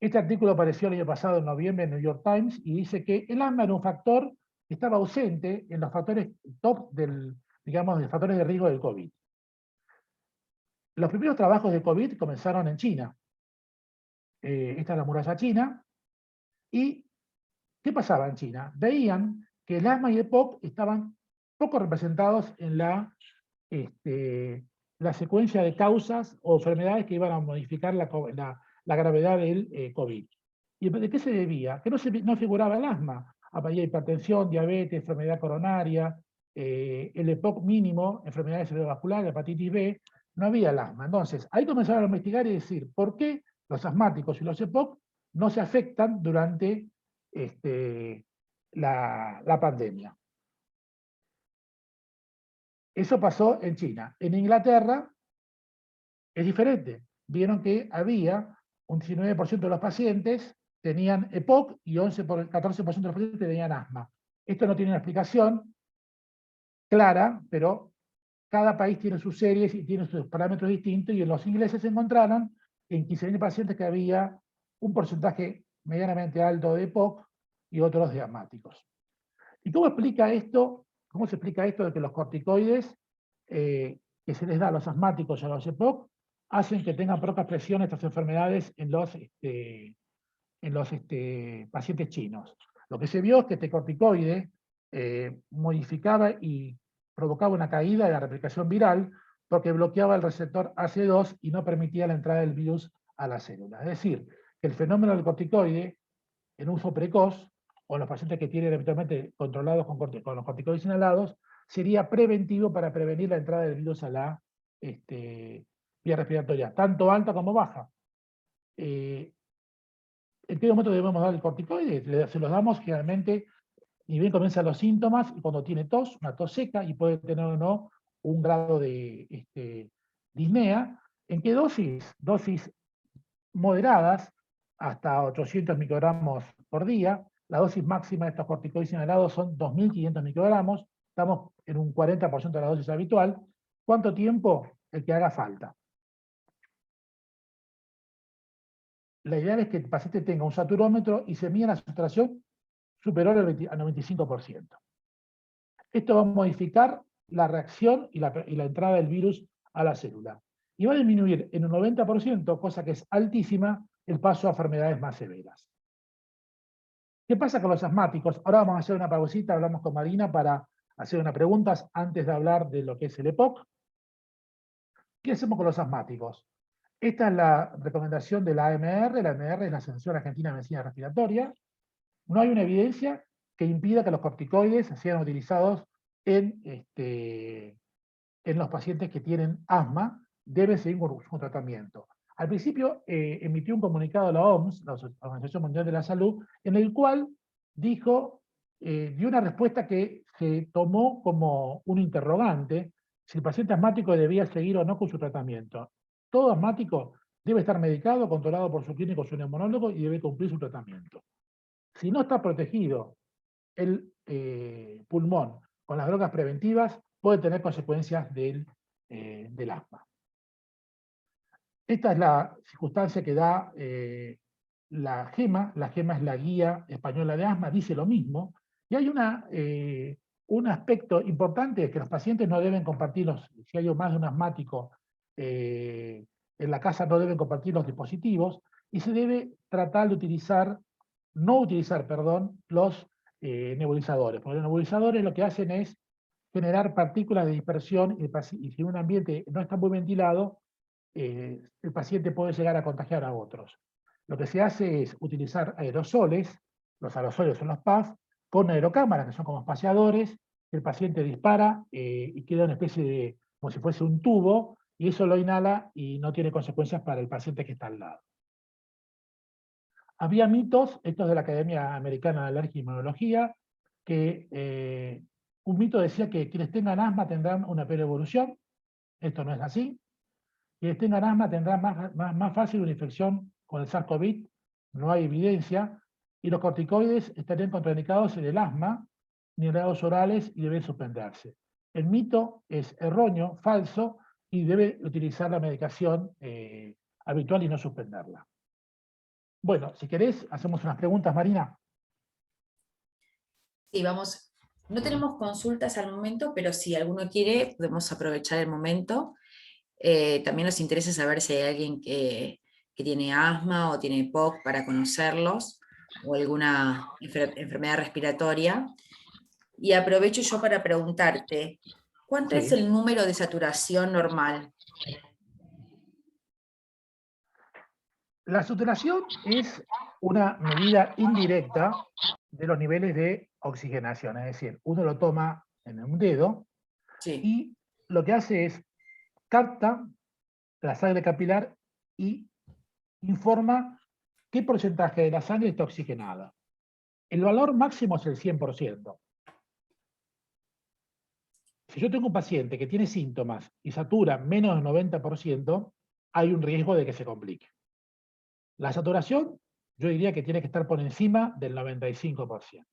Este artículo apareció el año pasado, en noviembre, en el New York Times, y dice que el asma era un factor que estaba ausente en los factores top digamos, de factores de riesgo del COVID. Los primeros trabajos de COVID comenzaron en China. Esta es la muralla china, y ¿Qué pasaba en China? Veían que el asma y el EPOC estaban poco representados en la secuencia de causas o enfermedades que iban a modificar la gravedad del COVID. ¿Y de qué se debía? Que no figuraba el asma. Había hipertensión, diabetes, enfermedad coronaria, el EPOC mínimo, enfermedades cerebrovasculares, hepatitis B, no había el asma. Entonces, ahí comenzaron a investigar y decir, ¿por qué los asmáticos y los EPOC no se afectan durante la pandemia? Eso pasó en China. En Inglaterra es diferente. Vieron que había un 19% de los pacientes tenían EPOC y 14% de los pacientes tenían asma. Esto no tiene una explicación clara, pero cada país tiene sus series y tiene sus parámetros distintos, y en los ingleses se encontraron en 15.000 pacientes que había un porcentaje medianamente alto de EPOC y otros de asmáticos. ¿Y cómo explica esto? ¿Cómo se explica esto de que los corticoides que se les da a los asmáticos y a los EPOC hacen que tengan poca expresión estas enfermedades en los pacientes chinos? Lo que se vio es que este corticoide modificaba y provocaba una caída de la replicación viral porque bloqueaba el receptor AC2 y no permitía la entrada del virus a la célula. Es decir, que el fenómeno del corticoide en uso precoz, o los pacientes que tienen habitualmente controlados con los corticoides inhalados, sería preventivo para prevenir la entrada del virus a la vía respiratoria, tanto alta como baja. ¿En qué momento debemos dar el corticoide? Se los damos generalmente, ni bien comienzan los síntomas, y cuando tiene tos, una tos seca, y puede tener o no un grado de disnea. ¿En qué dosis? Dosis moderadas, hasta 800 microgramos por día. La dosis máxima de estos corticoides inhalados son 2.500 microgramos. Estamos en un 40% de la dosis habitual. ¿Cuánto tiempo? El que haga falta. La idea es que el paciente tenga un saturómetro y se mida la saturación superior al 95%. Esto va a modificar la reacción y la entrada del virus a la célula. Y va a disminuir en un 90%, cosa que es altísima, el paso a enfermedades más severas. ¿Qué pasa con los asmáticos? Ahora vamos a hacer una pausita, hablamos con Marina para hacer unas preguntas antes de hablar de lo que es el EPOC. ¿Qué hacemos con los asmáticos? Esta es la recomendación de la AMR. La AMR es la Asociación Argentina de Medicina Respiratoria. No hay una evidencia que impida que los corticoides sean utilizados en los pacientes que tienen asma. Deben seguir con un tratamiento. Al principio emitió un comunicado la OMS, la Organización Mundial de la Salud, en el cual dio una respuesta que se tomó como un interrogante, si el paciente asmático debía seguir o no con su tratamiento. Todo asmático debe estar medicado, controlado por su clínico o su neumonólogo, y debe cumplir su tratamiento. Si no está protegido el pulmón con las drogas preventivas, puede tener consecuencias del asma. Esta es la circunstancia que da la GEMA. La GEMA es la Guía Española de Asma, dice lo mismo. Y hay un aspecto importante, es que los pacientes no deben compartir si hay más de un asmático en la casa, no deben compartir los dispositivos, y se debe tratar de no utilizar, los nebulizadores. Porque los nebulizadores lo que hacen es generar partículas de dispersión, y si un ambiente no está muy ventilado, el paciente puede llegar a contagiar a otros. Lo que se hace es utilizar aerosoles. Los aerosoles son los PAF, con aerocámaras, que son como espaciadores. El paciente dispara y queda una especie de, como si fuese un tubo, y eso lo inhala y no tiene consecuencias para el paciente que está al lado. Había mitos, estos de la Academia Americana de Alergia y Inmunología, que un mito decía que quienes tengan asma tendrán una peor evolución. Esto no es así. Quienes tengan asma tendrán más fácil una infección con el SARS-CoV. No hay evidencia. Y los corticoides estarían contraindicados en el asma, ni en grados orales, y deben suspenderse. El mito es erróneo, falso, y debe utilizar la medicación habitual y no suspenderla. Bueno, si querés, hacemos unas preguntas, Marina. Sí, vamos. No tenemos consultas al momento, pero si alguno quiere, podemos aprovechar el momento. También nos interesa saber si hay alguien que tiene asma o tiene EPOC para conocerlos. o alguna enfermedad respiratoria. Y aprovecho yo para preguntarte, ¿cuánto es Sí. el número de saturación normal? La saturación es una medida indirecta de los niveles de oxigenación, es decir, uno lo toma en un dedo Sí. y lo que hace es capta la sangre capilar y informa qué porcentaje de la sangre está oxigenada. El valor máximo es el 100%. Si yo tengo un paciente que tiene síntomas y satura menos del 90%, hay un riesgo de que se complique. La saturación, yo diría que tiene que estar por encima del 95%.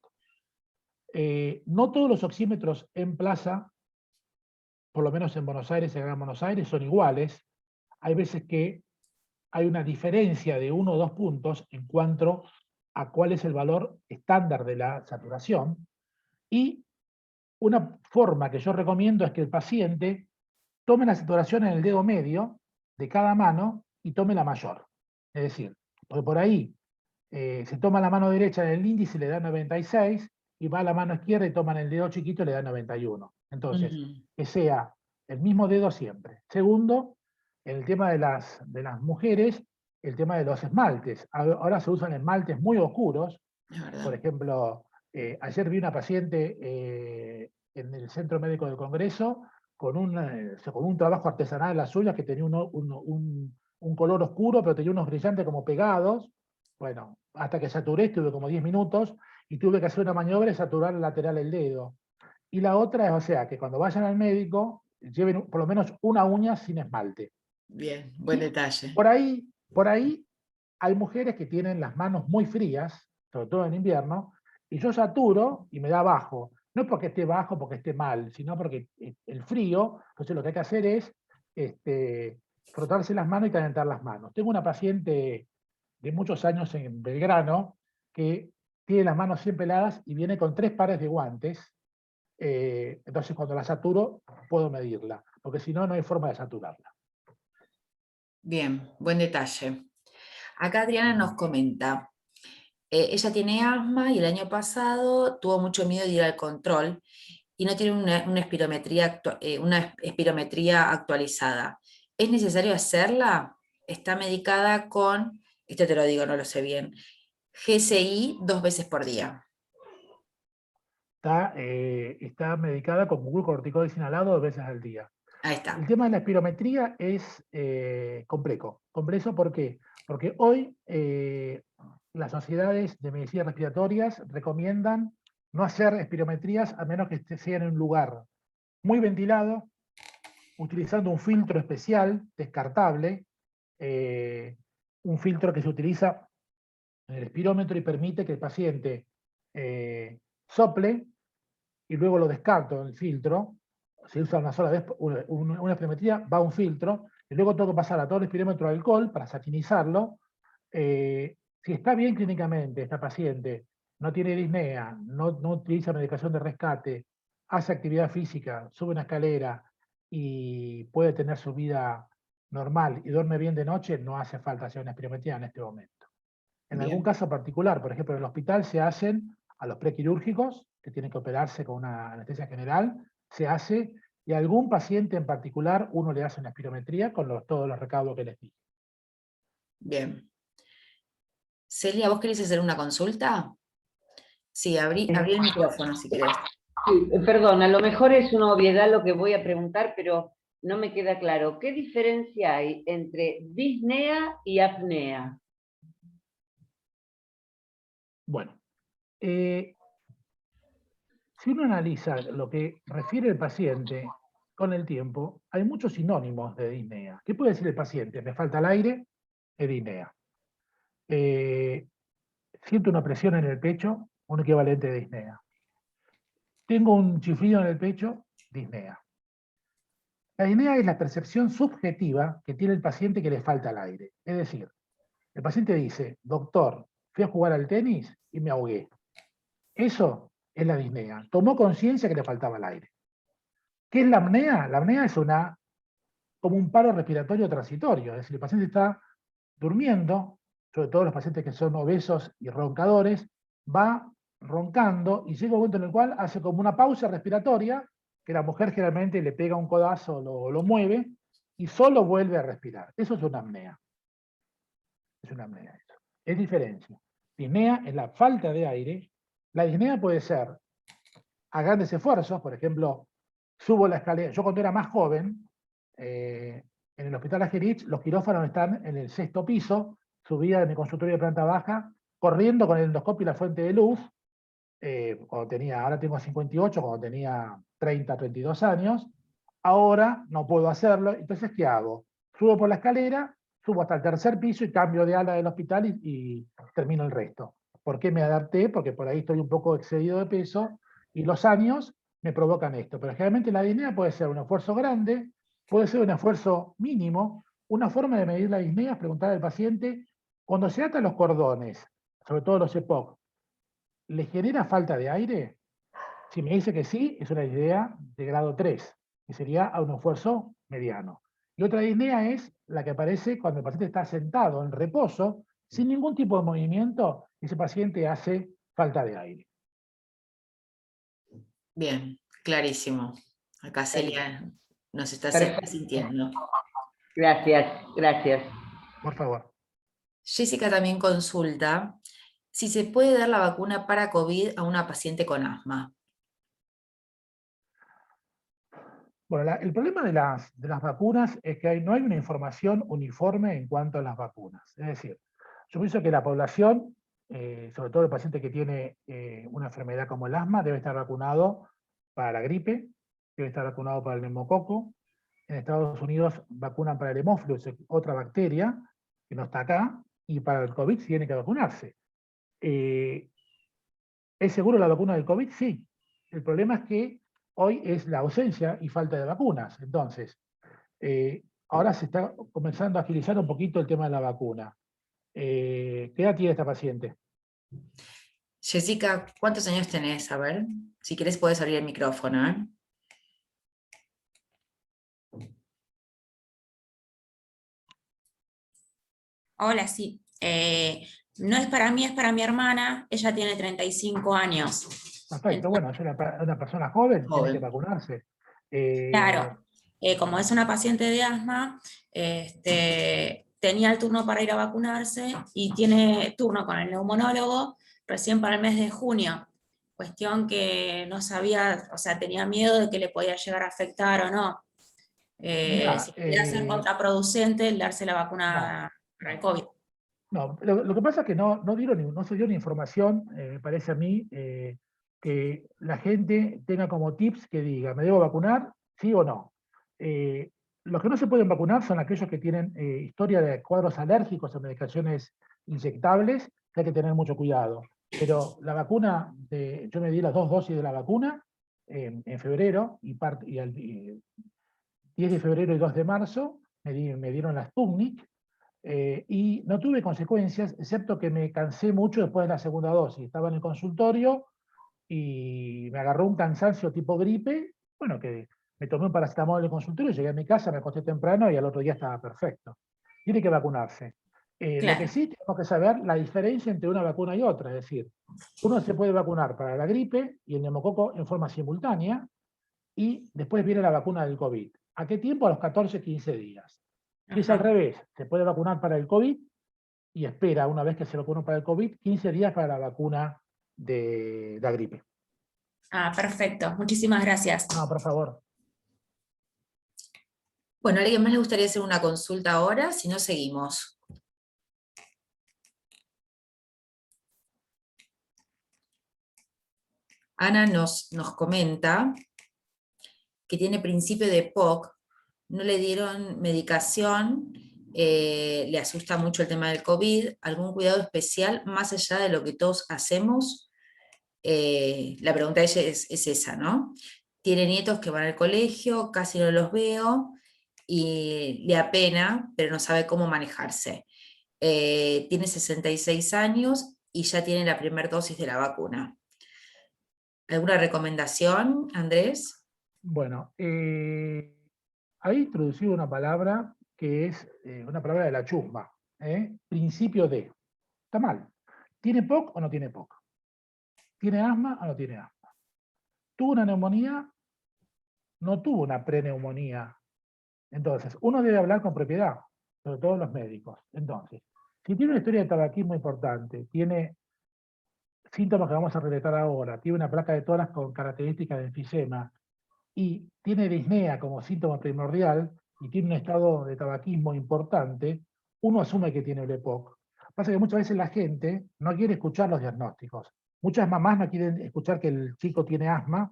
No todos los oxímetros en plaza, por lo menos en Buenos Aires, en Gran Buenos Aires, son iguales. Hay veces que hay una diferencia de 1 o 2 puntos en cuanto a cuál es el valor estándar de la saturación. Y una forma que yo recomiendo es que el paciente tome la saturación en el dedo medio de cada mano y tome la mayor. Es decir, porque por ahí se toma la mano derecha en el índice y le da 96, y va a la mano izquierda y toma en el dedo chiquito y le da 91. Entonces, Ujú. que sea el mismo dedo siempre. Segundo, en el tema de las mujeres, el tema de los esmaltes. Ahora se usan esmaltes muy oscuros. Es verdad. Por ejemplo, ayer vi una paciente en el Centro Médico del Congreso con un trabajo artesanal en las uñas que tenía un color oscuro, pero tenía unos brillantes como pegados. Bueno, hasta que saturé, estuve como 10 minutos y tuve que hacer una maniobra y saturar el lateral del dedo. Y la otra es, o sea, que cuando vayan al médico, lleven por lo menos una uña sin esmalte. Bien, buen Y detalle. por ahí hay mujeres que tienen las manos muy frías, sobre todo en invierno, y yo saturo y me da bajo. No es porque esté bajo, porque esté mal, sino porque el frío, entonces lo que hay que hacer es frotarse las manos y calentar las manos. Tengo una paciente de muchos años en Belgrano que tiene las manos siempre heladas y viene con 3 pares de guantes. Entonces cuando la saturo puedo medirla, porque si no, no hay forma de saturarla. Bien, buen detalle. Acá Adriana nos comenta, ella tiene asma y el año pasado tuvo mucho miedo de ir al control y no tiene una espirometría actualizada. ¿Es necesario hacerla? Está medicada con, esto te lo digo, no lo sé bien, GSI 2 veces por día. Está medicada con glucocorticoides inhalado 2 veces al día. Ahí El está. tema de la espirometría es complejo. Complejo, ¿por qué? Porque hoy las sociedades de medicina respiratorias recomiendan no hacer espirometrías a menos que sean en un lugar muy ventilado, utilizando un filtro especial, descartable, eh, un filtro que se utiliza en el espirómetro y permite que el paciente sople y luego lo descarto en el filtro. Se usa una sola vez una espirometría, va a un filtro, y luego tengo que pasar a todo el espirómetro de alcohol para satinizarlo. Si está bien clínicamente esta paciente, no tiene disnea, no utiliza medicación de rescate, hace actividad física, sube una escalera y puede tener su vida normal y duerme bien de noche, no hace falta hacer una espirometría en este momento. En algún Bien, caso particular, por ejemplo, en el hospital se hacen a los prequirúrgicos, que tienen que operarse con una anestesia general, se hace, y a algún paciente en particular uno le hace una espirometría con todos los recaudos que les di. bien. Celia, ¿vos querés hacer una consulta? Sí, abrí el micrófono si querés. Sí, perdón, a lo mejor es una obviedad lo que voy a preguntar, pero no me queda claro. ¿Qué diferencia hay entre disnea y apnea? Bueno, si uno analiza lo que refiere el paciente con el tiempo, hay muchos sinónimos de disnea. ¿Qué puede decir el paciente? Me falta el aire, es disnea. Siento una presión en el pecho, un equivalente de disnea. Tengo un chiflido en el pecho, disnea. La disnea es la percepción subjetiva que tiene el paciente que le falta el aire. Es decir, el paciente dice, doctor, fui a jugar al tenis y me ahogué. Eso es la disnea. Tomó conciencia que le faltaba el aire. ¿Qué es la apnea? La apnea es como un paro respiratorio transitorio. Es decir, el paciente está durmiendo, sobre todo los pacientes que son obesos y roncadores, va roncando y llega un momento en el cual hace como una pausa respiratoria, que la mujer generalmente le pega un codazo, lo mueve, y solo vuelve a respirar. Eso es una apnea. Es una apnea eso. Es diferencia. Disnea es la falta de aire. La disnea puede ser a grandes esfuerzos, por ejemplo, subo la escalera. Yo cuando era más joven, en el hospital Ajerich, los quirófanos están en el 6º piso, subía de mi consultorio de planta baja, corriendo con el endoscopio y la fuente de luz, cuando tenía, ahora tengo 58, cuando tenía 30, 32 años, ahora no puedo hacerlo, entonces ¿qué hago? Subo por la escalera, subo hasta el 3er piso y cambio de ala del hospital y termino el resto. ¿Por qué me adapté? Porque por ahí estoy un poco excedido de peso y los años me provocan esto. Pero generalmente la disnea puede ser un esfuerzo grande, puede ser un esfuerzo mínimo. Una forma de medir la disnea es preguntar al paciente, cuando se atan los cordones, sobre todo los EPOC, ¿le genera falta de aire? Si me dice que sí, es una disnea de grado 3, que sería a un esfuerzo mediano. Y otra disnea es la que aparece cuando el paciente está sentado en reposo, sin ningún tipo de movimiento, ese paciente hace falta de aire. Bien, clarísimo. Acá Celia nos está Perfecto. sintiendo. Gracias, gracias. Por favor. Jessica también consulta si se puede dar la vacuna para COVID a una paciente con asma. Bueno, el problema de las vacunas es que no hay una información uniforme en cuanto a las vacunas. Es decir, yo pienso que la población, sobre todo el paciente que tiene una enfermedad como el asma, debe estar vacunado para la gripe, debe estar vacunado para el neumococo. En Estados Unidos vacunan para el hemófilus, otra bacteria que no está acá, y para el COVID tiene que vacunarse. ¿Es seguro la vacuna del COVID? Sí. El problema es que hoy es la ausencia y falta de vacunas. Entonces, ahora se está comenzando a agilizar un poquito el tema de la vacuna. ¿Qué edad tiene esta paciente? Jessica, ¿cuántos años tenés? A ver, si querés puedes abrir el micrófono, ¿eh? Hola, sí. No es para mí, es para mi hermana. Ella tiene 35 años. Perfecto, bueno, es una persona joven, tiene que Joven. vacunarse. Claro, como es una paciente de asma, tenía el turno para ir a vacunarse y tiene turno con el neumonólogo recién para el mes de junio. Cuestión que no sabía, o sea, tenía miedo de que le podía llegar a afectar o no. Mira, Si pudiera ser contraproducente el darse la no, vacuna para el COVID. no, lo que pasa es que no se dio una información, me parece a mí, que la gente tenga como tips que diga, ¿me debo vacunar? ¿Sí o no? Los que no se pueden vacunar son aquellos que tienen historia de cuadros alérgicos a medicaciones inyectables, que hay que tener mucho cuidado. Pero la vacuna, yo me di las 2 dosis de la vacuna en febrero y 10 de febrero y 2 de marzo, me dieron la Sputnik, y no tuve consecuencias, excepto que me cansé mucho después de la segunda dosis. Estaba en el consultorio y me agarró un cansancio tipo gripe, bueno, que me tomé un paracetamol en el consultorio, llegué a mi casa, me acosté temprano y al otro día estaba perfecto. Tiene que vacunarse. Lo que Claro. sí tenemos que saber la diferencia entre una vacuna y otra, es decir, uno se puede vacunar para la gripe y el neumococo en forma simultánea, y después viene la vacuna del COVID. ¿A qué tiempo? A los 14, 15 días. Si es al Ajá. revés, se puede vacunar para el COVID y espera, una vez que se vacunó para el COVID, 15 días para la vacuna de la gripe. Ah, perfecto. Muchísimas gracias. No, por favor. Bueno, ¿a alguien más le gustaría hacer una consulta ahora? Si no, seguimos. Ana nos comenta que tiene principio de POC, no le dieron medicación, le asusta mucho el tema del COVID, ¿algún cuidado especial más allá de lo que todos hacemos? La pregunta de ella es esa, ¿no? Tiene nietos que van al colegio, casi no los veo, y le apena, pero no sabe cómo manejarse. Tiene 66 años y ya tiene la primera dosis de la vacuna. ¿Alguna recomendación, Andrés? Bueno, ahí introducido una palabra que es una palabra de la chusma, principio de. Está mal. ¿Tiene POC o no tiene POC? ¿Tiene asma o no tiene asma? ¿Tuvo una neumonía? No tuvo una preneumonía. Entonces, uno debe hablar con propiedad, sobre todo los médicos. Entonces, si tiene una historia de tabaquismo importante, tiene síntomas que vamos a relatar ahora, tiene una placa de tórax con características de enfisema y tiene disnea como síntoma primordial y tiene un estado de tabaquismo importante, uno asume que tiene el EPOC. Pasa que muchas veces la gente no quiere escuchar los diagnósticos. Muchas mamás no quieren escuchar que el chico tiene asma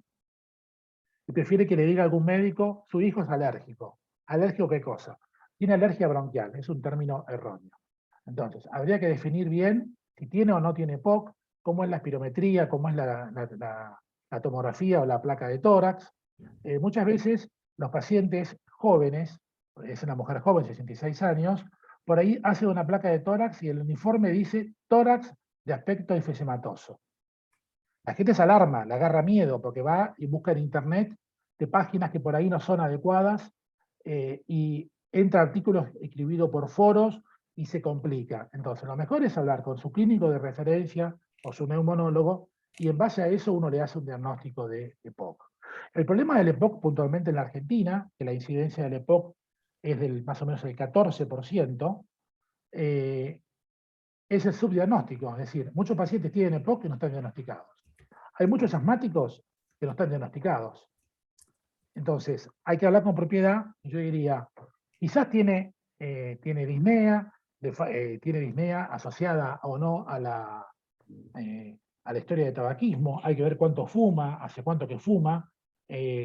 y prefiere que le diga a algún médico, su hijo es alérgico. ¿Alérgico qué cosa? Tiene alergia bronquial, es un término erróneo. Entonces, habría que definir bien si tiene o no tiene POC, cómo es la espirometría, cómo es la tomografía o la placa de tórax. Muchas veces los pacientes jóvenes, es una mujer joven, 66 años, por ahí hace una placa de tórax y el uniforme dice tórax de aspecto enfesematoso. La gente se alarma, le agarra miedo, porque va y busca en internet de páginas que por ahí no son adecuadas y entra artículos escribidos por foros y se complica. Entonces, lo mejor es hablar con su clínico de referencia o su neumonólogo y en base a eso uno le hace un diagnóstico de EPOC. El problema del EPOC puntualmente en la Argentina, que la incidencia del EPOC es del más o menos el 14%, es el subdiagnóstico, es decir, muchos pacientes tienen EPOC que no están diagnosticados. Hay muchos asmáticos que no están diagnosticados. Entonces, hay que hablar con propiedad, y yo diría, quizás tiene disnea, tiene disnea asociada o no a la historia de tabaquismo, hay que ver cuánto fuma, hace cuánto que fuma,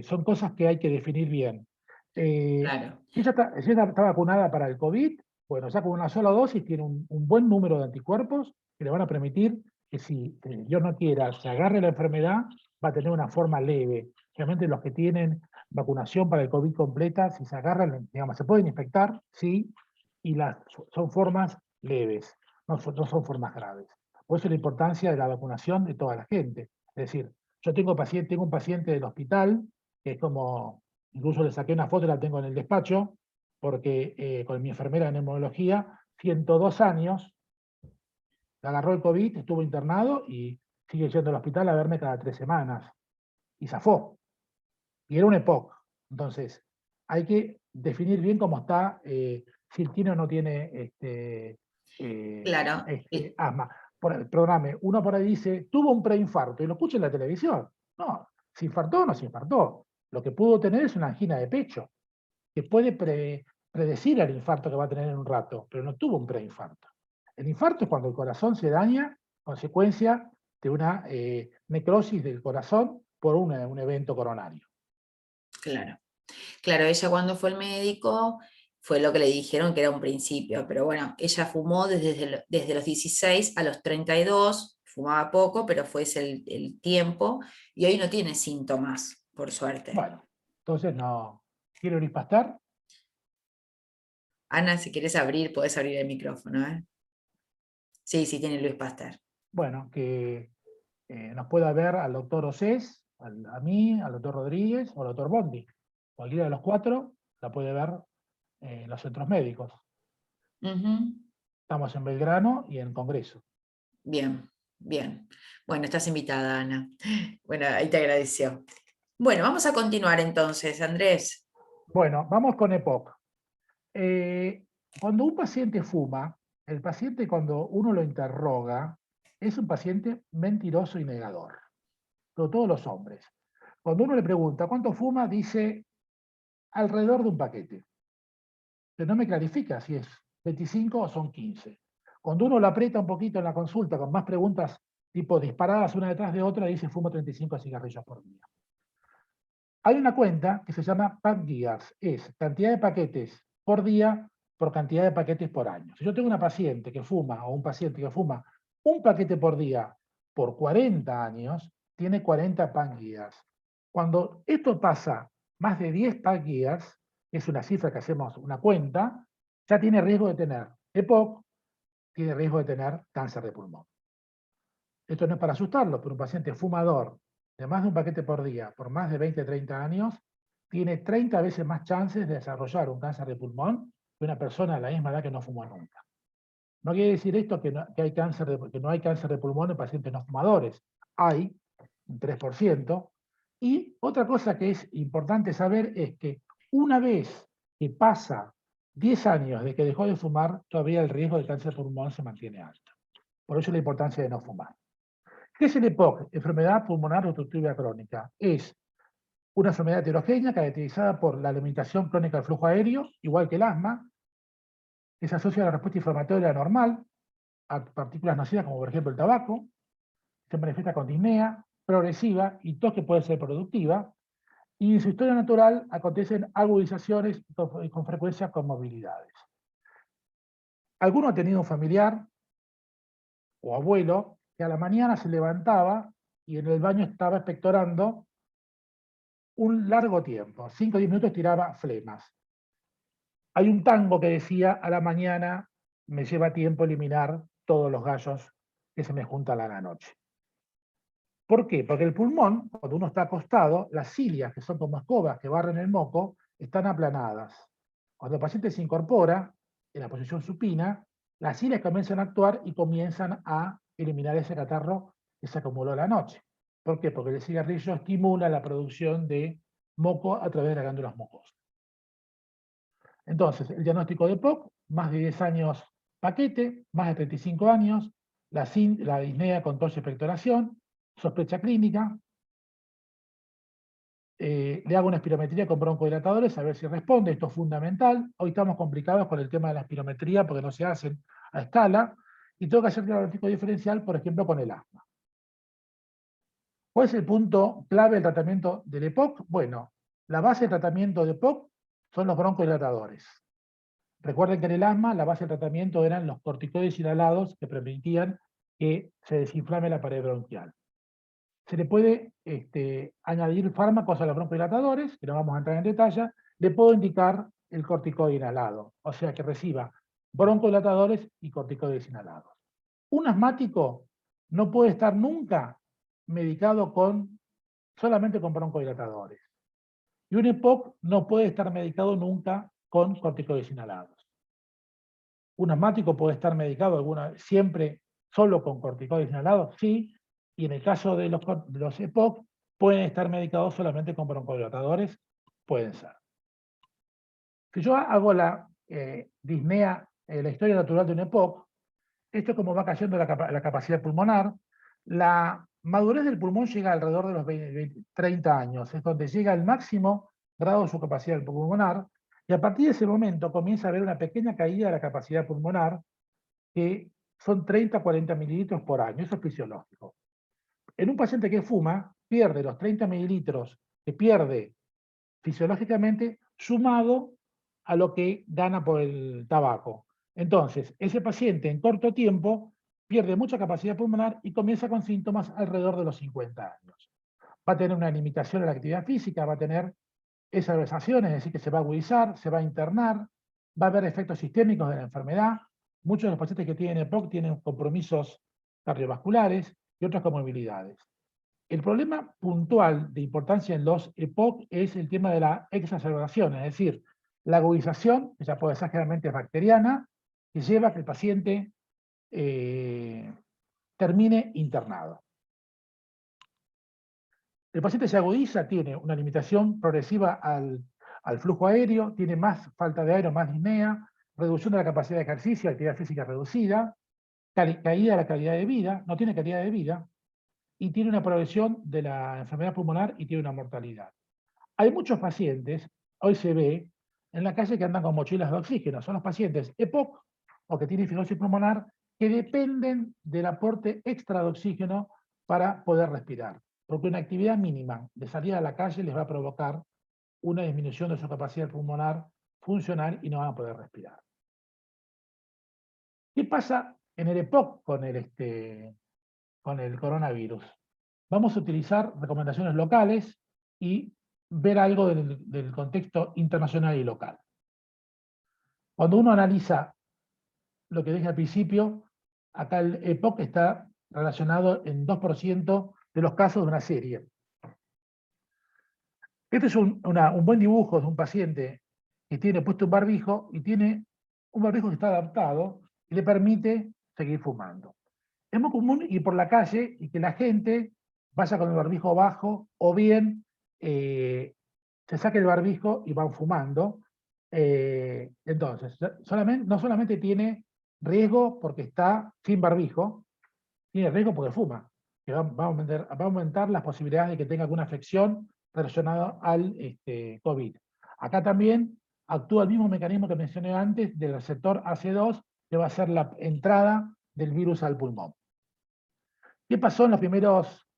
son cosas que hay que definir bien. Claro. Si ella está vacunada para el COVID, bueno, ya con una sola dosis tiene un buen número de anticuerpos que le van a permitir que si Dios no quiera, se agarre la enfermedad, va a tener una forma leve. Realmente los que tienen vacunación para el COVID completa, si se agarran, digamos, se pueden infectar, sí, y son formas leves, no son formas graves. Por eso la importancia de la vacunación de toda la gente. Es decir, yo tengo un paciente del hospital, que es como, incluso le saqué una foto y la tengo en el despacho, porque con mi enfermera de neumología, 102 años, le agarró el COVID, estuvo internado y sigue yendo al hospital a verme cada 3 semanas. Y zafó. Y era un EPOC. Entonces, hay que definir bien cómo está, si tiene o no tiene Claro. asma. Perdóname, uno por ahí dice, tuvo un preinfarto, y lo escucha en la televisión. No, se infartó o no se infartó. Lo que pudo tener es una angina de pecho, que puede predecir el infarto que va a tener en un rato, pero no tuvo un preinfarto. El infarto es cuando el corazón se daña, consecuencia de una necrosis del corazón por un evento coronario. Claro. Claro, ella cuando fue al médico fue lo que le dijeron que era un principio, pero bueno, ella fumó desde los 16 a los 32, fumaba poco, pero fue ese el tiempo, y hoy no tiene síntomas, por suerte. Bueno, entonces no. ¿Quiere Luis Pasteur? Ana, si quieres abrir, podés abrir el micrófono, ¿eh? Sí, sí, tiene Luis Pasteur. Bueno, que nos pueda ver al doctor Osés, a mí, al doctor Rodríguez o al doctor Bondi. Cualquiera de los 4 la puede ver en los centros médicos. Estamos en Belgrano y en Congreso. Bien, bien. Bueno, estás invitada, Ana. Bueno, ahí te agradeció. Bueno, vamos a continuar entonces, Andrés. Bueno, vamos con EPOC. Cuando un paciente fuma, el paciente cuando uno lo interroga, es un paciente mentiroso y negador. Sobre todo los hombres. Cuando uno le pregunta cuánto fuma, dice alrededor de un paquete. Pero no me clarifica si es 25 o son 15. Cuando uno lo aprieta un poquito en la consulta con más preguntas tipo disparadas una detrás de otra, dice fumo 35 cigarrillos por día. Hay una cuenta que se llama Pack Years, es cantidad de paquetes por día por cantidad de paquetes por año. Si yo tengo una paciente que fuma o un paciente que fuma un paquete por día por 40 años, tiene 40 Pack Years. Cuando esto pasa más de 10 Pack Years, es una cifra que hacemos una cuenta, ya tiene riesgo de tener EPOC, tiene riesgo de tener cáncer de pulmón. Esto no es para asustarlo, pero un paciente fumador de más de un paquete por día por más de 20, 30 años, tiene 30 veces más chances de desarrollar un cáncer de pulmón que una persona de la misma edad que no fumó nunca. No quiere decir esto que no hay cáncer de pulmón en pacientes no fumadores. Hay un 3%. Y otra cosa que es importante saber es que una vez que pasa 10 años de que dejó de fumar, todavía el riesgo de cáncer de pulmón se mantiene alto. Por eso la importancia de no fumar. ¿Qué es el EPOC? Enfermedad pulmonar obstructiva crónica. Es una enfermedad heterogénea caracterizada por la limitación crónica del flujo aéreo, igual que el asma, que se asocia a la respuesta inflamatoria normal, a partículas nocivas como por ejemplo el tabaco, se manifiesta con disnea progresiva y tos que puede ser productiva, y en su historia natural acontecen agudizaciones con frecuencia con movilidades. Alguno ha tenido un familiar o abuelo que a la mañana se levantaba y en el baño estaba expectorando un largo tiempo, 5 o 10 minutos tiraba flemas. Hay un tango que decía, a la mañana me lleva tiempo eliminar todos los gallos que se me juntan a la noche. ¿Por qué? Porque el pulmón, cuando uno está acostado, las cilias, que son como escobas que barren el moco, están aplanadas. Cuando el paciente se incorpora, en la posición supina, las cilias comienzan a actuar y comienzan a eliminar ese catarro que se acumuló la noche. ¿Por qué? Porque el cigarrillo estimula la producción de moco a través de las glándulas mucosas. Entonces, el diagnóstico de EPOC, más de 10 años paquete, más de 35 años, la disnea con tos y expectoración, sospecha clínica, le hago una espirometría con broncodilatadores a ver si responde, esto es fundamental. Hoy estamos complicados con el tema de la espirometría porque no se hacen a escala, y tengo que hacer diagnóstico diferencial, por ejemplo, con el asma. ¿Cuál es el punto clave del tratamiento del EPOC? Bueno, la base de tratamiento de EPOC son los broncodilatadores. Recuerden que en el asma la base de tratamiento eran los corticoides inhalados que permitían que se desinflame la pared bronquial. Se le puede añadir fármacos a los broncodilatadores, que no vamos a entrar en detalle. Le puedo indicar el corticoide inhalado, o sea que reciba broncodilatadores y corticoides inhalados. Un asmático no puede estar nunca medicado solamente con broncodilatadores. Y un EPOC no puede estar medicado nunca con corticoides inhalados. Un asmático puede estar medicado siempre solo con corticoides inhalados, sí, y en el caso de los EPOC pueden estar medicados solamente con broncodilatadores, pueden ser. Si yo hago la disnea, la historia natural de un EPOC, esto es como va cayendo la capacidad pulmonar. La madurez del pulmón llega alrededor de los 30 años, es donde llega el máximo grado de su capacidad pulmonar, y a partir de ese momento comienza a haber una pequeña caída de la capacidad pulmonar, que son 30 a 40 mililitros por año, eso es fisiológico. En un paciente que fuma, pierde los 30 mililitros que pierde fisiológicamente, sumado a lo que gana por el tabaco. Entonces, ese paciente en corto tiempo pierde mucha capacidad pulmonar y comienza con síntomas alrededor de los 50 años. Va a tener una limitación en la actividad física, va a tener exacerbaciones, es decir, que se va a agudizar, se va a internar, va a haber efectos sistémicos de la enfermedad. Muchos de los pacientes que tienen EPOC tienen compromisos cardiovasculares y otras comorbilidades. El problema puntual de importancia en los EPOC es el tema de la exacerbación, es decir, la agudización, que ya puede ser generalmente bacteriana, que lleva a que el paciente termine internado. El paciente se agudiza, tiene una limitación progresiva al flujo aéreo, tiene más falta de aire, más disnea, reducción de la capacidad de ejercicio, actividad física reducida, caída de la calidad de vida, no tiene calidad de vida, y tiene una progresión de la enfermedad pulmonar y tiene una mortalidad. Hay muchos pacientes, hoy se ve, en la calle que andan con mochilas de oxígeno. Son los pacientes EPOC o que tienen fibrosis pulmonar que dependen del aporte extra de oxígeno para poder respirar. Porque una actividad mínima de salida a la calle les va a provocar una disminución de su capacidad pulmonar funcional y no van a poder respirar. ¿Qué pasa en el EPOC con el coronavirus? Vamos a utilizar recomendaciones locales y ver algo del contexto internacional y local. Cuando uno analiza lo que dije al principio, acá el EPOC está relacionado en 2% de los casos de una serie. Este es un buen dibujo de un paciente que tiene puesto un barbijo y tiene un barbijo que está adaptado y le permite seguir fumando. Es muy común ir por la calle y que la gente vaya con el barbijo bajo o bien se saque el barbijo y van fumando. Entonces, no solamente tiene riesgo porque está sin barbijo, tiene riesgo porque fuma, que va a aumentar las posibilidades de que tenga alguna afección relacionada al COVID. Acá también actúa el mismo mecanismo que mencioné antes del receptor AC2, que va a ser la entrada del virus al pulmón. ¿Qué pasó en los primeros,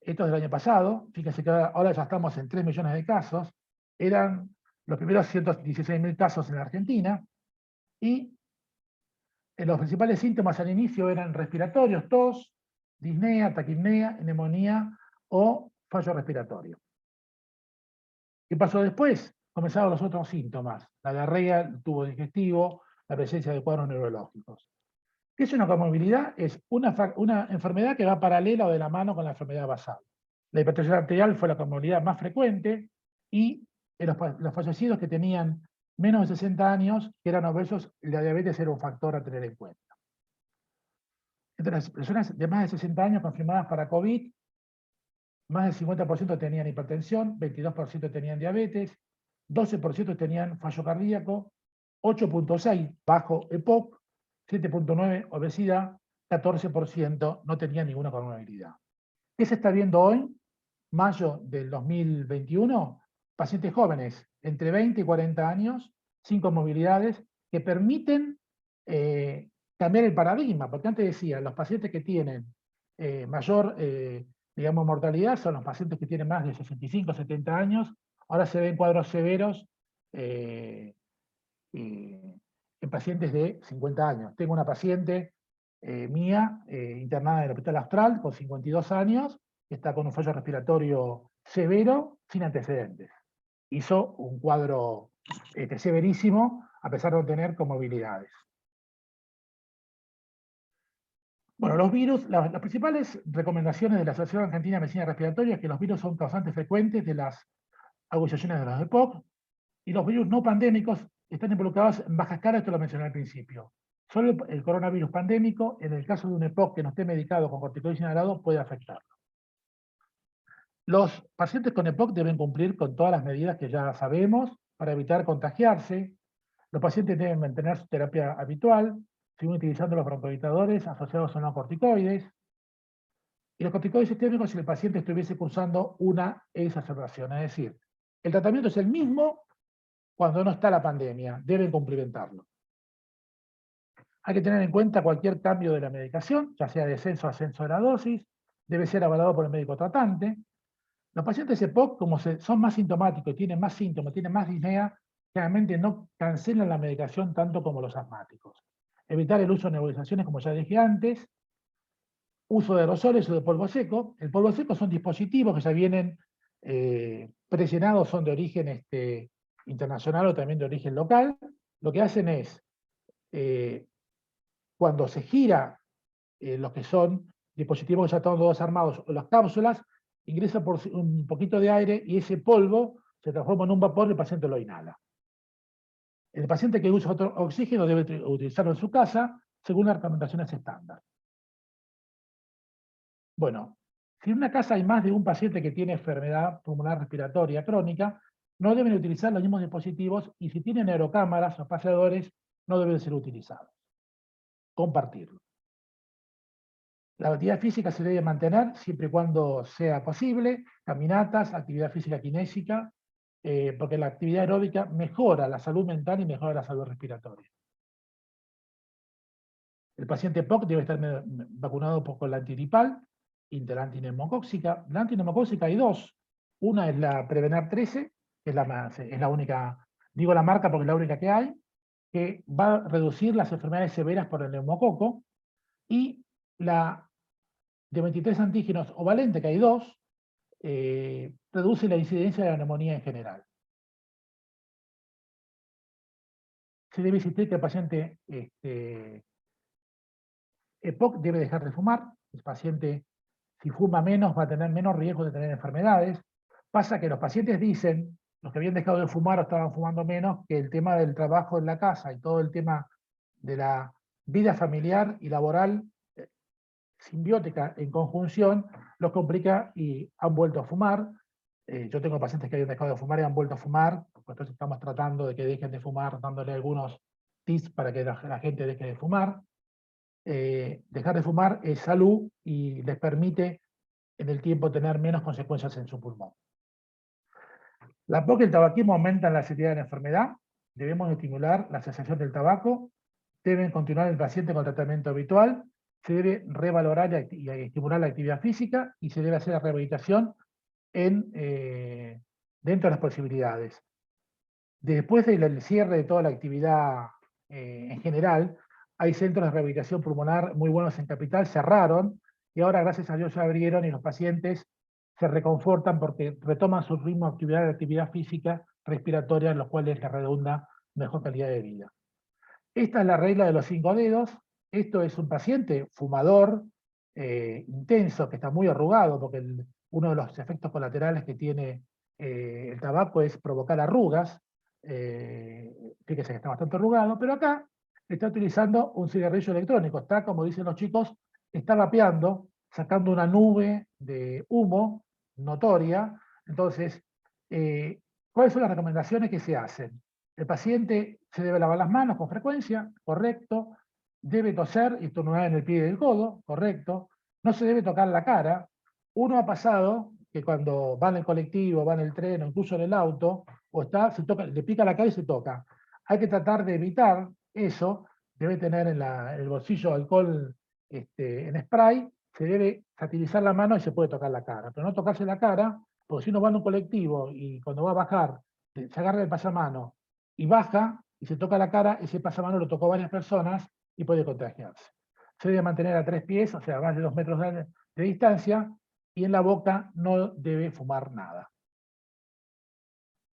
esto del año pasado? Fíjense que ahora ya estamos en 3 millones de casos, eran los primeros 116.000 casos en la Argentina, y los principales síntomas al inicio eran respiratorios, tos, disnea, taquipnea, neumonía o fallo respiratorio. ¿Qué pasó después? Comenzaron los otros síntomas, la diarrea, el tubo digestivo, la presencia de cuadros neurológicos. ¿Qué es una comorbilidad? Es una enfermedad que va paralela o de la mano con la enfermedad basal. La hipertensión arterial fue la comorbilidad más frecuente, y los fallecidos que tenían menos de 60 años, que eran obesos, la diabetes era un factor a tener en cuenta. Entre las personas de más de 60 años confirmadas para COVID, más del 50% tenían hipertensión, 22% tenían diabetes, 12% tenían fallo cardíaco, 8.6% bajo EPOC, 7.9% obesidad, 14% no tenían ninguna comorbilidad. ¿Qué se está viendo hoy? Mayo del 2021, pacientes jóvenes entre 20 y 40 años, sin comorbilidades, que permiten cambiar el paradigma, porque antes decía, los pacientes que tienen mayor digamos, mortalidad son los pacientes que tienen más de 65, 70 años, ahora se ven cuadros severos en pacientes de 50 años. Tengo una paciente mía internada en el Hospital Austral con 52 años, que está con un fallo respiratorio severo sin antecedentes. Hizo un cuadro severísimo a pesar de no tener comorbilidades. Bueno, los virus, las principales recomendaciones de la Asociación Argentina de Medicina Respiratoria es que los virus son causantes frecuentes de las agudizaciones de los EPOC, y los virus no pandémicos están involucrados en baja escala, esto lo mencioné al principio. Solo el coronavirus pandémico, en el caso de un EPOC que no esté medicado con corticoides inhalados, puede afectarlo. Los pacientes con EPOC deben cumplir con todas las medidas que ya sabemos para evitar contagiarse. Los pacientes deben mantener su terapia habitual, siguen utilizando los broncoevitadores asociados a no corticoides, y los corticoides sistémicos si el paciente estuviese cursando una exacerbación. Es decir, el tratamiento es el mismo cuando no está la pandemia, deben cumplimentarlo. Hay que tener en cuenta cualquier cambio de la medicación, ya sea descenso o ascenso de la dosis, debe ser avalado por el médico tratante. Los pacientes EPOC, como son más sintomáticos, tienen más síntomas, tienen más disnea, generalmente no cancelan la medicación tanto como los asmáticos. Evitar el uso de nebulizaciones, como ya dije antes, uso de aerosoles o de polvo seco. El polvo seco son dispositivos que ya vienen prellenados, son de origen internacional o también de origen local. Lo que hacen es, cuando se gira los que son dispositivos que ya están todos armados, o las cápsulas, ingresa por un poquito de aire y ese polvo se transforma en un vapor y el paciente lo inhala. El paciente que usa otro oxígeno debe utilizarlo en su casa según las recomendaciones estándar. Bueno, si en una casa hay más de un paciente que tiene enfermedad pulmonar respiratoria crónica, no deben utilizar los mismos dispositivos, y si tienen aerocámaras o espaciadores, no deben ser utilizados. Compartirlo. La actividad física se debe mantener siempre y cuando sea posible, caminatas, actividad física kinésica, porque la actividad aeróbica mejora la salud mental y mejora la salud respiratoria. El paciente POC debe estar vacunado con la antigripal, interantineumocóxica. La antineumocóxica hay dos. Una es la Prevenar 13, que es la única, digo la marca porque es la única que hay, que va a reducir las enfermedades severas por el neumococo, y la de 23 antígenos o valente, que hay dos, reduce la incidencia de la neumonía en general. Se debe insistir que el paciente EPOC debe dejar de fumar. El paciente, si fuma menos, va a tener menos riesgo de tener enfermedades. Pasa que los pacientes dicen, los que habían dejado de fumar o estaban fumando menos, que el tema del trabajo en la casa y todo el tema de la vida familiar y laboral simbiótica en conjunción los complica y han vuelto a fumar. Yo tengo pacientes que habían dejado de fumar y han vuelto a fumar, entonces estamos tratando de que dejen de fumar, dándole algunos tips para que la gente deje de fumar. Dejar de fumar es salud y les permite en el tiempo tener menos consecuencias en su pulmón. La POC y el tabaquismo aumentan la seriedad de la enfermedad. Debemos estimular la cesación del tabaco. Deben continuar el paciente con tratamiento habitual. Se debe revalorar y estimular la actividad física y se debe hacer la rehabilitación dentro de las posibilidades. Después del cierre de toda la actividad en general, hay centros de rehabilitación pulmonar muy buenos en Capital, cerraron, y ahora gracias a Dios se abrieron y los pacientes se reconfortan porque retoman su ritmo de actividad física respiratoria, en los cuales les redunda mejor calidad de vida. Esta es la regla de los 5 dedos. Esto es un paciente fumador intenso, que está muy arrugado, porque uno de los efectos colaterales que tiene el tabaco es provocar arrugas. Fíjese que está bastante arrugado, pero acá está utilizando un cigarrillo electrónico. Está, como dicen los chicos, está vapeando, sacando una nube de humo notoria. Entonces, ¿cuáles son las recomendaciones que se hacen? El paciente se debe lavar las manos con frecuencia, correcto. Debe toser y estornudar en el pie del codo, correcto. No se debe tocar la cara. Uno ha pasado que cuando va en el colectivo, va en el tren o incluso en el auto, se toca, le pica la cara y se toca. Hay que tratar de evitar eso. Debe tener en el bolsillo alcohol en spray. Se debe satirizar la mano y se puede tocar la cara. Pero no tocarse la cara, porque si uno va en un colectivo y cuando va a bajar, se agarra el pasamano y baja y se toca la cara, ese pasamano lo tocó varias personas y puede contagiarse. Se debe mantener a 3 pies, o sea, más de 2 metros de distancia, y en la boca no debe fumar nada.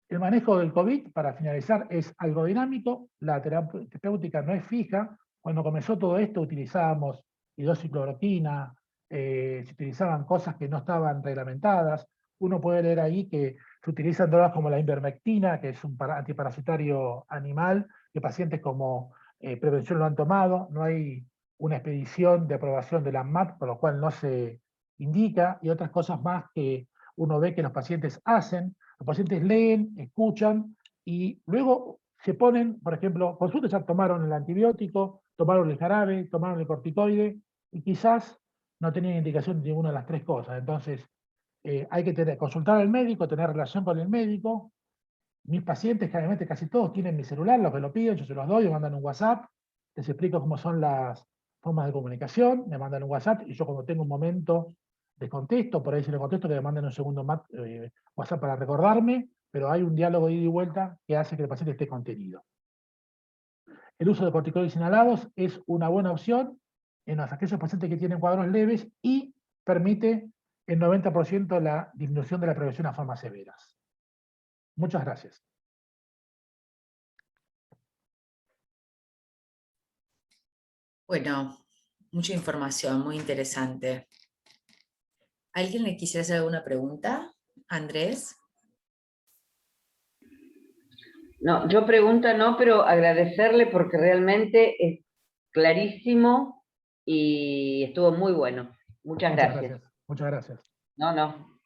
El manejo del COVID, para finalizar, es algo dinámico. La terapéutica no es fija. Cuando comenzó todo esto utilizábamos hidroxicloroquina, se utilizaban cosas que no estaban reglamentadas. Uno puede leer ahí que se utilizan drogas como la ivermectina, que es un antiparasitario animal, que pacientes como prevención lo han tomado. No hay una expedición de aprobación de la ANMAT, por lo cual no se indica, y otras cosas más que uno ve que los pacientes hacen. Los pacientes leen, escuchan, y luego se ponen, por ejemplo, consultas ya tomaron el antibiótico, tomaron el jarabe, tomaron el corticoide, y quizás no tenían indicación de ninguna de las 3 cosas. Entonces, hay que consultar al médico, tener relación con el médico. Mis pacientes, generalmente casi todos tienen mi celular, los que lo piden, yo se los doy, me mandan un WhatsApp, les explico cómo son las formas de comunicación, me mandan un WhatsApp, y yo cuando tengo un momento les contesto, por ahí si les contesto que me manden un segundo WhatsApp para recordarme, pero hay un diálogo de ida y vuelta que hace que el paciente esté contenido. El uso de corticoides inhalados es una buena opción en aquellos pacientes que tienen cuadros leves y permite el 90% la disminución de la progresión a formas severas. Muchas gracias. Bueno, mucha información, muy interesante. ¿Alguien le quisiera hacer alguna pregunta? Andrés. No, yo pregunta no, pero agradecerle porque realmente es clarísimo y estuvo muy bueno. Muchas gracias. Muchas gracias. No.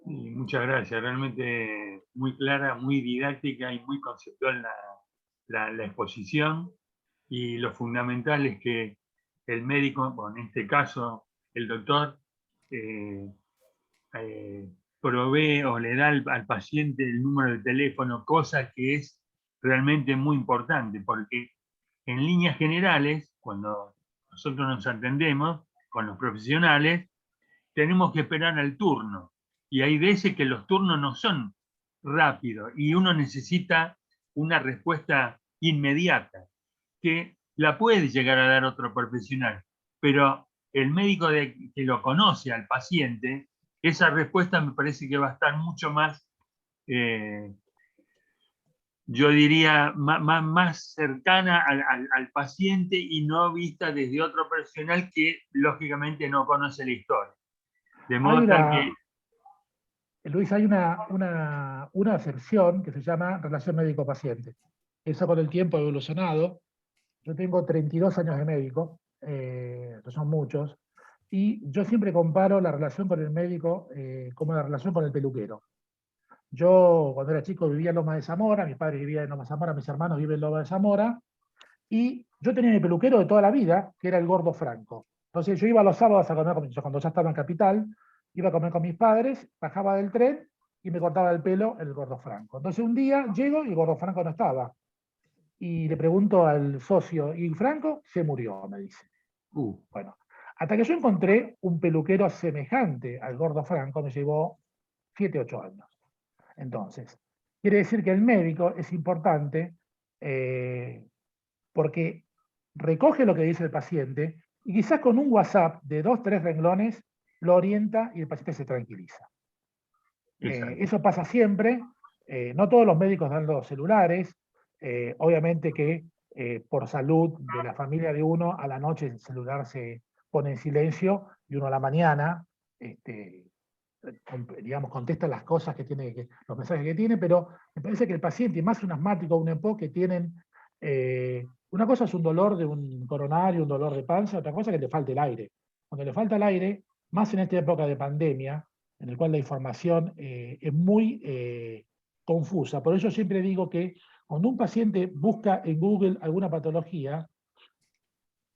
Y muchas gracias, realmente muy clara, muy didáctica y muy conceptual la exposición, y lo fundamental es que el médico, bueno, en este caso el doctor, provee o le da al paciente el número de teléfono, cosa que es realmente muy importante, porque en líneas generales, cuando nosotros nos atendemos con los profesionales, tenemos que esperar al turno. Y hay veces que los turnos no son rápidos y uno necesita una respuesta inmediata, que la puede llegar a dar otro profesional, pero el médico que lo conoce al paciente, esa respuesta me parece que va a estar mucho más, yo diría, más cercana al paciente y no vista desde otro profesional que lógicamente no conoce la historia. De modo tal que... Luis, hay una acepción que se llama relación médico-paciente. Eso con el tiempo ha evolucionado. Yo tengo 32 años de médico, que son muchos, y yo siempre comparo la relación con el médico como la relación con el peluquero. Yo, cuando era chico, vivía en Loma de Zamora, mis padres vivían en Loma de Zamora, mis hermanos viven en Loma de Zamora, y yo tenía mi peluquero de toda la vida, que era el Gordo Franco. Entonces yo iba los sábados a comer con mis, cuando ya estaba en Capital, iba a comer con mis padres, bajaba del tren y me cortaba el pelo el Gordo Franco. Entonces un día llego y el Gordo Franco no estaba. Y le pregunto al socio, ¿y Franco? Se murió, me dice. Bueno, hasta que yo encontré un peluquero semejante al Gordo Franco, me llevó 7, 8 años. Entonces, quiere decir que el médico es importante porque recoge lo que dice el paciente y quizás con un WhatsApp de 2, 3 renglones lo orienta y el paciente se tranquiliza. Eso pasa siempre. No todos los médicos dan los celulares. Obviamente que por salud de la familia de uno, a la noche el celular se pone en silencio y uno a la mañana digamos, contesta las cosas que tiene, los mensajes que tiene, pero me parece que el paciente, más un asmático o un EPOC, que tienen, una cosa es un dolor de un coronario, un dolor de panza, otra cosa es que le falte el aire. Cuando le falta el aire, más en esta época de pandemia, en el cual la información es muy confusa. Por eso siempre digo que cuando un paciente busca en Google alguna patología,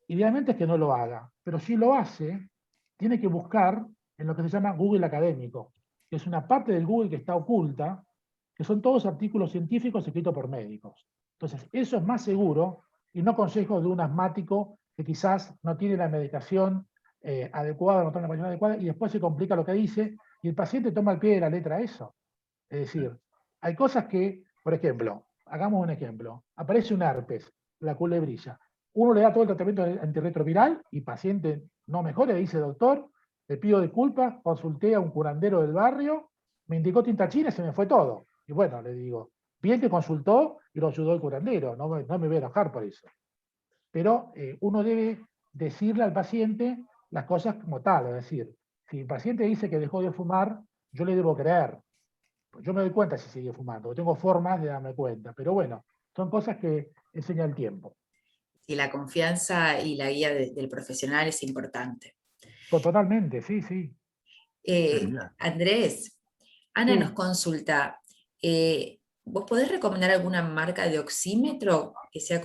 idealmente es que no lo haga, pero si lo hace, tiene que buscar en lo que se llama Google académico, que es una parte del Google que está oculta, que son todos artículos científicos escritos por médicos. Entonces, eso es más seguro y no consejos de un asmático que quizás no tiene la medicación adecuada, no tiene la medicación adecuada, y después se complica lo que dice, y el paciente toma al pie de la letra eso. Es decir, hay cosas que, por ejemplo, hagamos un ejemplo, aparece un herpes, la culebrilla. Uno le da todo el tratamiento antirretroviral y paciente no mejora, y dice, doctor, le pido disculpas, consulté a un curandero del barrio, me indicó tinta china y se me fue todo. Y bueno, le digo, bien que consultó y lo ayudó el curandero, no me voy a enojar por eso. Pero uno debe decirle al paciente las cosas como tal, es decir, si el paciente dice que dejó de fumar, yo le debo creer. Yo me doy cuenta si sigue fumando, tengo formas de darme cuenta, pero bueno, son cosas que enseña el tiempo. Y la confianza y la guía del profesional es importante. Totalmente, sí, sí. Andrés, Ana Sí. nos consulta, ¿vos podés recomendar alguna marca de oxímetro que sea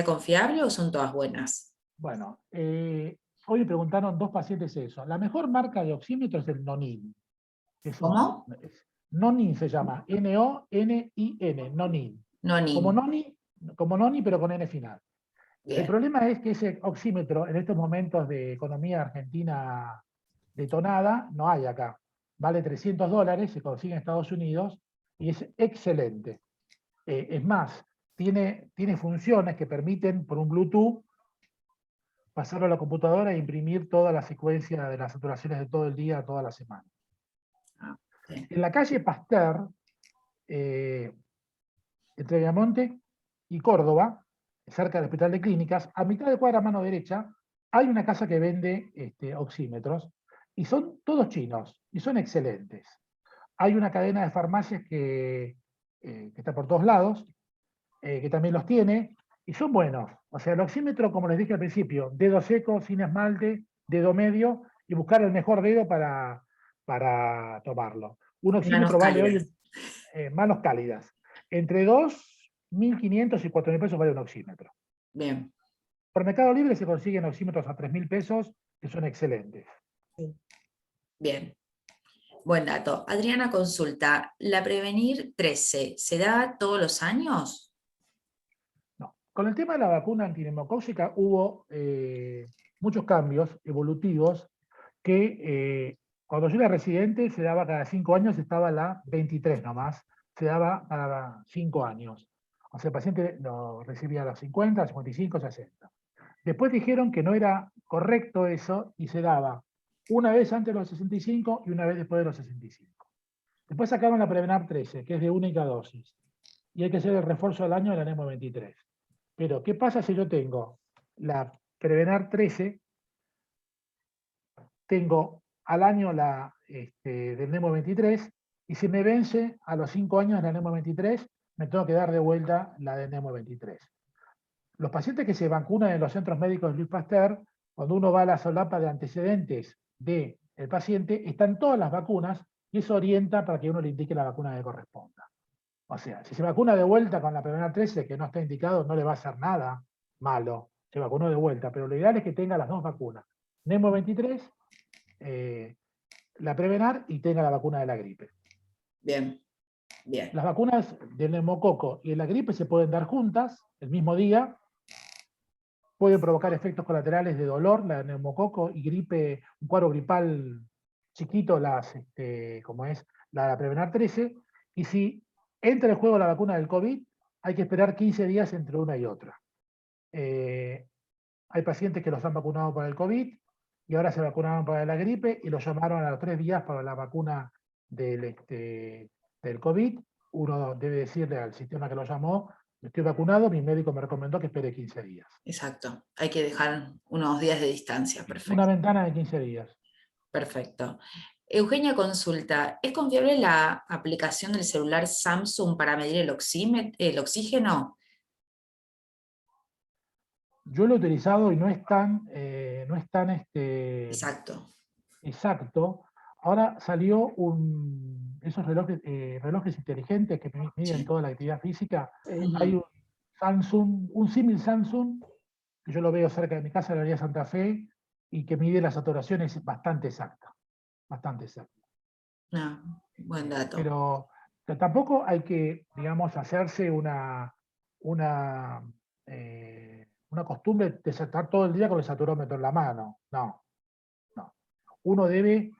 confiable o son todas buenas? Bueno, hoy me preguntaron 2 pacientes eso. La mejor marca de oxímetro es el Nonin. ¿Cómo? Nonin se llama, N-O-N-I-N, Nonin. No, ni. Como Noni, pero con N final. El Bien. problema es que ese oxímetro, en estos momentos de economía argentina detonada, no hay acá. Vale $300, se consigue en Estados Unidos y es excelente. Es más, tiene funciones que permiten, por un Bluetooth, pasarlo a la computadora e imprimir toda la secuencia de las saturaciones de todo el día, toda la semana. Bien. En la calle Pasteur, entre Viamonte y Córdoba, cerca del Hospital de Clínicas, a mitad de cuadra a mano derecha, hay una casa que vende oxímetros, y son todos chinos, y son excelentes. Hay una cadena de farmacias que está por todos lados, que también los tiene, y son buenos. O sea, el oxímetro, como les dije al principio, dedo seco, sin esmalte, dedo medio, y buscar el mejor dedo para tomarlo. Un oxímetro Manos vale cálidas. hoy, manos cálidas, entre 2.500 y 4.000 pesos vale un oxímetro. Bien. Por Mercado Libre se consiguen oxímetros a 3.000 pesos, que son excelentes. Bien. Buen dato. Adriana consulta, ¿la Prevenir 13 se da todos los años? No. Con el tema de la vacuna antineumocóxica hubo muchos cambios evolutivos que cuando yo era residente se daba cada 5 años, estaba la 23 nomás, se daba cada 5 años. O sea, el paciente lo recibía a los 50, 55, 60. Después dijeron que no era correcto eso y se daba una vez antes de los 65 y una vez después de los 65. Después sacaron la Prevenar 13, que es de única dosis. Y hay que hacer el refuerzo al año de la NEMO 23. Pero, ¿qué pasa si yo tengo la Prevenar 13, tengo al año la del NEMO 23, y se me vence a los 5 años la NEMO 23, me tengo que dar de vuelta la de Nemo 23. Los pacientes que se vacunan en los centros médicos de Luis Pasteur, cuando uno va a la solapa de antecedentes del paciente, están todas las vacunas y eso orienta para que uno le indique la vacuna que corresponda. O sea, si se vacuna de vuelta con la Prevnar 13, que no está indicado, no le va a hacer nada malo. Se vacunó de vuelta, pero lo ideal es que tenga las dos vacunas. Nemo 23, la Prevnar y tenga la vacuna de la gripe. Bien, bien. Las vacunas del neumococo y de la gripe se pueden dar juntas, el mismo día. Pueden provocar efectos colaterales de dolor, la de neumococo y gripe, un cuadro gripal chiquito, como es la Prevnar 13. Y si entra en juego la vacuna del COVID, hay que esperar 15 días entre una y otra. Hay pacientes que los han vacunado para el COVID y ahora se vacunaron para la gripe y los llamaron a los 3 días para la vacuna del COVID. Uno debe decirle al sistema que lo llamó: estoy vacunado, mi médico me recomendó que espere 15 días. Exacto, hay que dejar unos días de distancia, perfecto. Una ventana de 15 días. Perfecto. Eugenia consulta, ¿es confiable la aplicación del celular Samsung para medir el oxígeno? Yo lo he utilizado y no es tan Exacto. exacto. Ahora salió esos relojes inteligentes que miden Sí. toda la actividad física. Hay un símil Samsung, que yo lo veo cerca de mi casa, en la avenida Santa Fe, y que mide las saturaciones bastante exacta. Bastante exacta. Buen dato. Pero tampoco hay que, digamos, hacerse una costumbre de estar todo el día con el saturómetro en la mano. No. Uno debe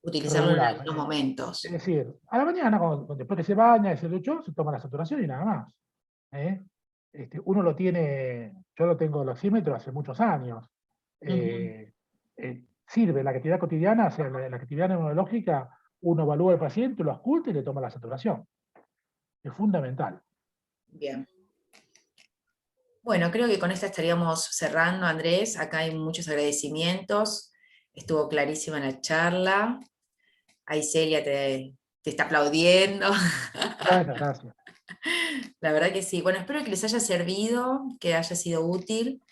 Utilizarlo en regular. algunos momentos. Es decir, a la mañana, después que se baña y se duchó, se toma la saturación y nada más. Uno lo tiene, yo lo tengo el oxímetro hace muchos años. Sirve la actividad cotidiana, o sea, la actividad neurológica, uno evalúa al paciente, lo ausculta y le toma la saturación. Es fundamental. Bien. Bueno, creo que con esta estaríamos cerrando, Andrés. Acá hay muchos agradecimientos. Estuvo clarísima la charla. Ahí Celia te está aplaudiendo. Bueno, gracias. La verdad que sí. Bueno, espero que les haya servido, que haya sido útil.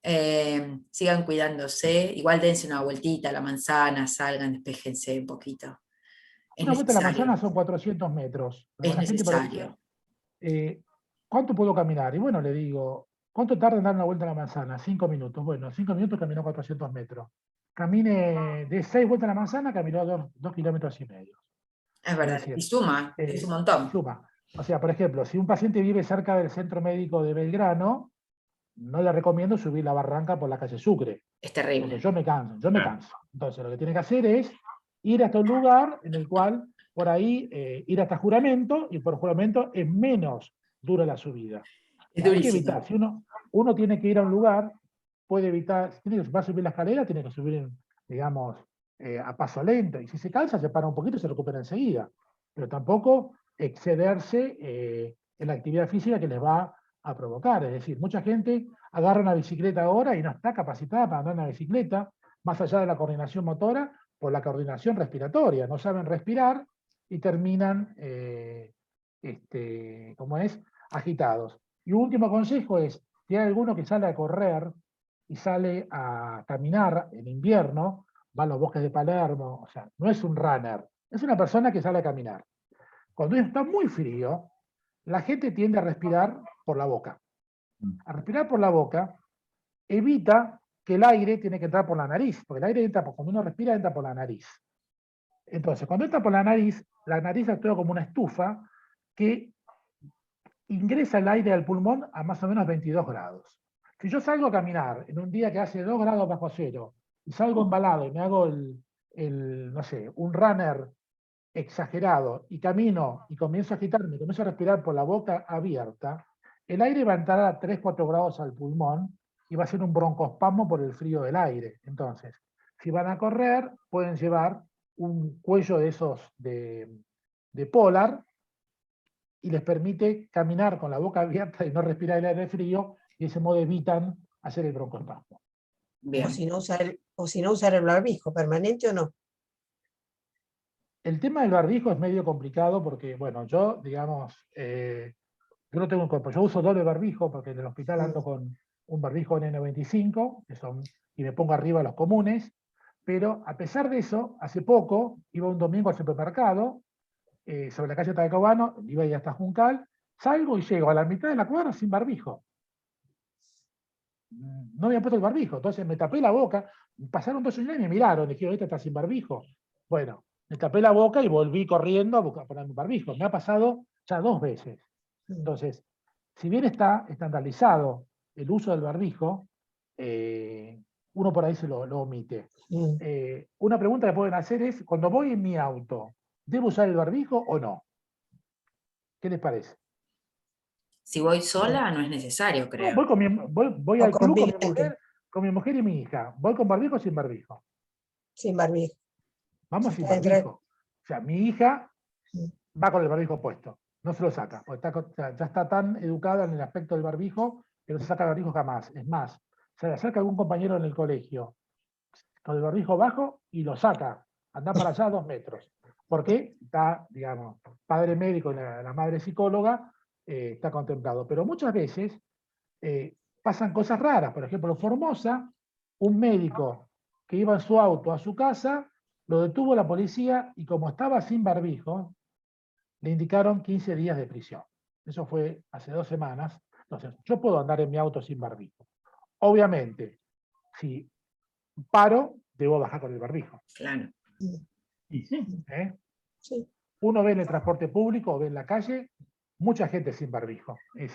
Sigan cuidándose. Igual dense una vueltita a la manzana, salgan, despéjense un poquito. Es Una vuelta a la necesario. manzana son 400 metros. Es La gente necesario. ¿cuánto puedo caminar? Y bueno, le digo, ¿cuánto tarda en dar una vuelta a la manzana? 5 minutos. Bueno, 5 minutos caminó 400 metros. Camine de 6 vueltas a la manzana, caminó 2 kilómetros y medio. Es verdad. decir, Y suma, es un montón. Suma. O sea, por ejemplo, si un paciente vive cerca del centro médico de Belgrano, no le recomiendo subir la barranca por la calle Sucre. Es terrible. Porque yo me canso. Entonces, lo que tiene que hacer es ir hasta un lugar en el cual, por ahí, ir hasta Juramento, y por Juramento es menos dura la subida. Es Hay que durísimo. evitar, si uno tiene que ir a un lugar, puede evitar, si va a subir la escalera, tiene que subir, digamos, a paso lento, y si se cansa, se para un poquito y se recupera enseguida. Pero tampoco excederse en la actividad física que les va a provocar. Es decir, mucha gente agarra una bicicleta ahora y no está capacitada para andar en una bicicleta, más allá de la coordinación motora, por la coordinación respiratoria. No saben respirar y terminan, agitados. Y un último consejo es, si hay alguno que sale a correr y sale a caminar en invierno, va a los bosques de Palermo, o sea, no es un runner, es una persona que sale a caminar. Cuando está muy frío, la gente tiende a respirar por la boca. A respirar por la boca evita que el aire tiene que entrar por la nariz, porque el aire entra, cuando uno respira, entra por la nariz. Entonces, cuando entra por la nariz actúa como una estufa que ingresa el aire al pulmón a más o menos 22 grados. Si yo salgo a caminar en un día que hace 2 grados bajo cero, y salgo embalado y me hago no sé, un runner exagerado, y camino y comienzo a agitarme, comienzo a respirar por la boca abierta, el aire va a entrar a 3-4 grados al pulmón y va a ser un broncoespasmo por el frío del aire. Entonces, si van a correr, pueden llevar un cuello de esos de polar y les permite caminar con la boca abierta y no respirar el aire frío, y de ese modo evitan hacer el broncoespasmo. Bien. O si no usar el barbijo, ¿permanente o no? El tema del barbijo es medio complicado porque, bueno, yo, digamos, yo no tengo un cuerpo, yo uso doble barbijo porque en el hospital ando con un barbijo N95, y me pongo arriba los comunes, pero a pesar de eso, hace poco, iba un domingo al supermercado, sobre la calle Talcahuano, iba ahí hasta Juncal, salgo y llego a la mitad de la cuadra sin barbijo. No había puesto el barbijo, entonces me tapé la boca, pasaron 2 señores y me miraron, dijeron, ¿este está sin barbijo? Bueno, me tapé la boca y volví corriendo a poner mi barbijo. Me ha pasado ya 2 veces. Entonces, si bien está estandarizado el uso del barbijo, uno por ahí se lo omite. Una pregunta que pueden hacer es, cuando voy en mi auto, ¿debo usar el barbijo o no? ¿Qué les parece? Si voy sola, no es necesario, No, creo. voy O al club conviviente, con mi mujer y mi hija. ¿Voy con barbijo o sin barbijo? sin barbijo. Vamos Si sin está dentro de- barbijo. O sea, mi hija Mm. va con el barbijo puesto, no se lo saca, porque o sea, ya está tan educada en el aspecto del barbijo que no se saca el barbijo jamás. Es más, se le acerca algún compañero en el colegio con el barbijo bajo y lo saca, anda para allá 2 metros. Porque está, digamos, padre médico y la madre psicóloga, está contemplado. Pero muchas veces pasan cosas raras. Por ejemplo, en Formosa, un médico que iba en su auto a su casa, lo detuvo la policía y como estaba sin barbijo, le indicaron 15 días de prisión. Eso fue hace 2 semanas. Entonces, yo puedo andar en mi auto sin barbijo. Obviamente, si paro, debo bajar con el barbijo. Claro. Y sí, ¿Eh? Sí. Uno ve en el transporte público o ve en la calle mucha gente sin barbijo. Es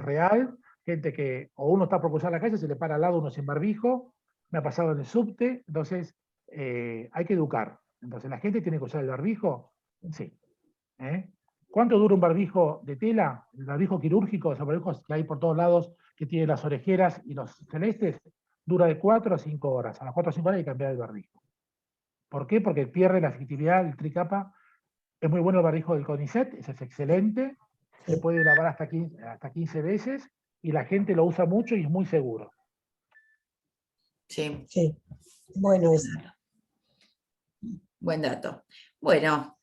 real, gente que o uno está por cruzar la calle, se le para al lado uno sin barbijo, me ha pasado en el subte, entonces hay que educar. Entonces, ¿la gente tiene que usar el barbijo? Sí. ¿Cuánto dura un barbijo de tela? El barbijo quirúrgico, esos barbijos que hay por todos lados, que tiene las orejeras y los celestes, dura de 4 a 5 horas. A las 4 o 5 horas hay que cambiar el barbijo. ¿Por qué? Porque pierde la efectividad, el tricapa. Es muy bueno el barbijo del CONICET, ese es excelente, se puede lavar hasta 15 veces y la gente lo usa mucho y es muy seguro. Sí, Sí. Bueno, eso. buen dato. Bueno,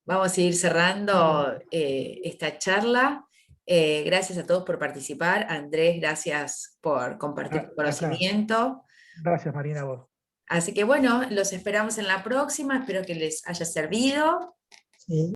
vamos a ir cerrando esta charla. Gracias a todos por participar. Andrés, gracias por compartir tu conocimiento. Gracias, Marina, a vos. Así que bueno, los esperamos en la próxima. Espero que les haya servido. Sí.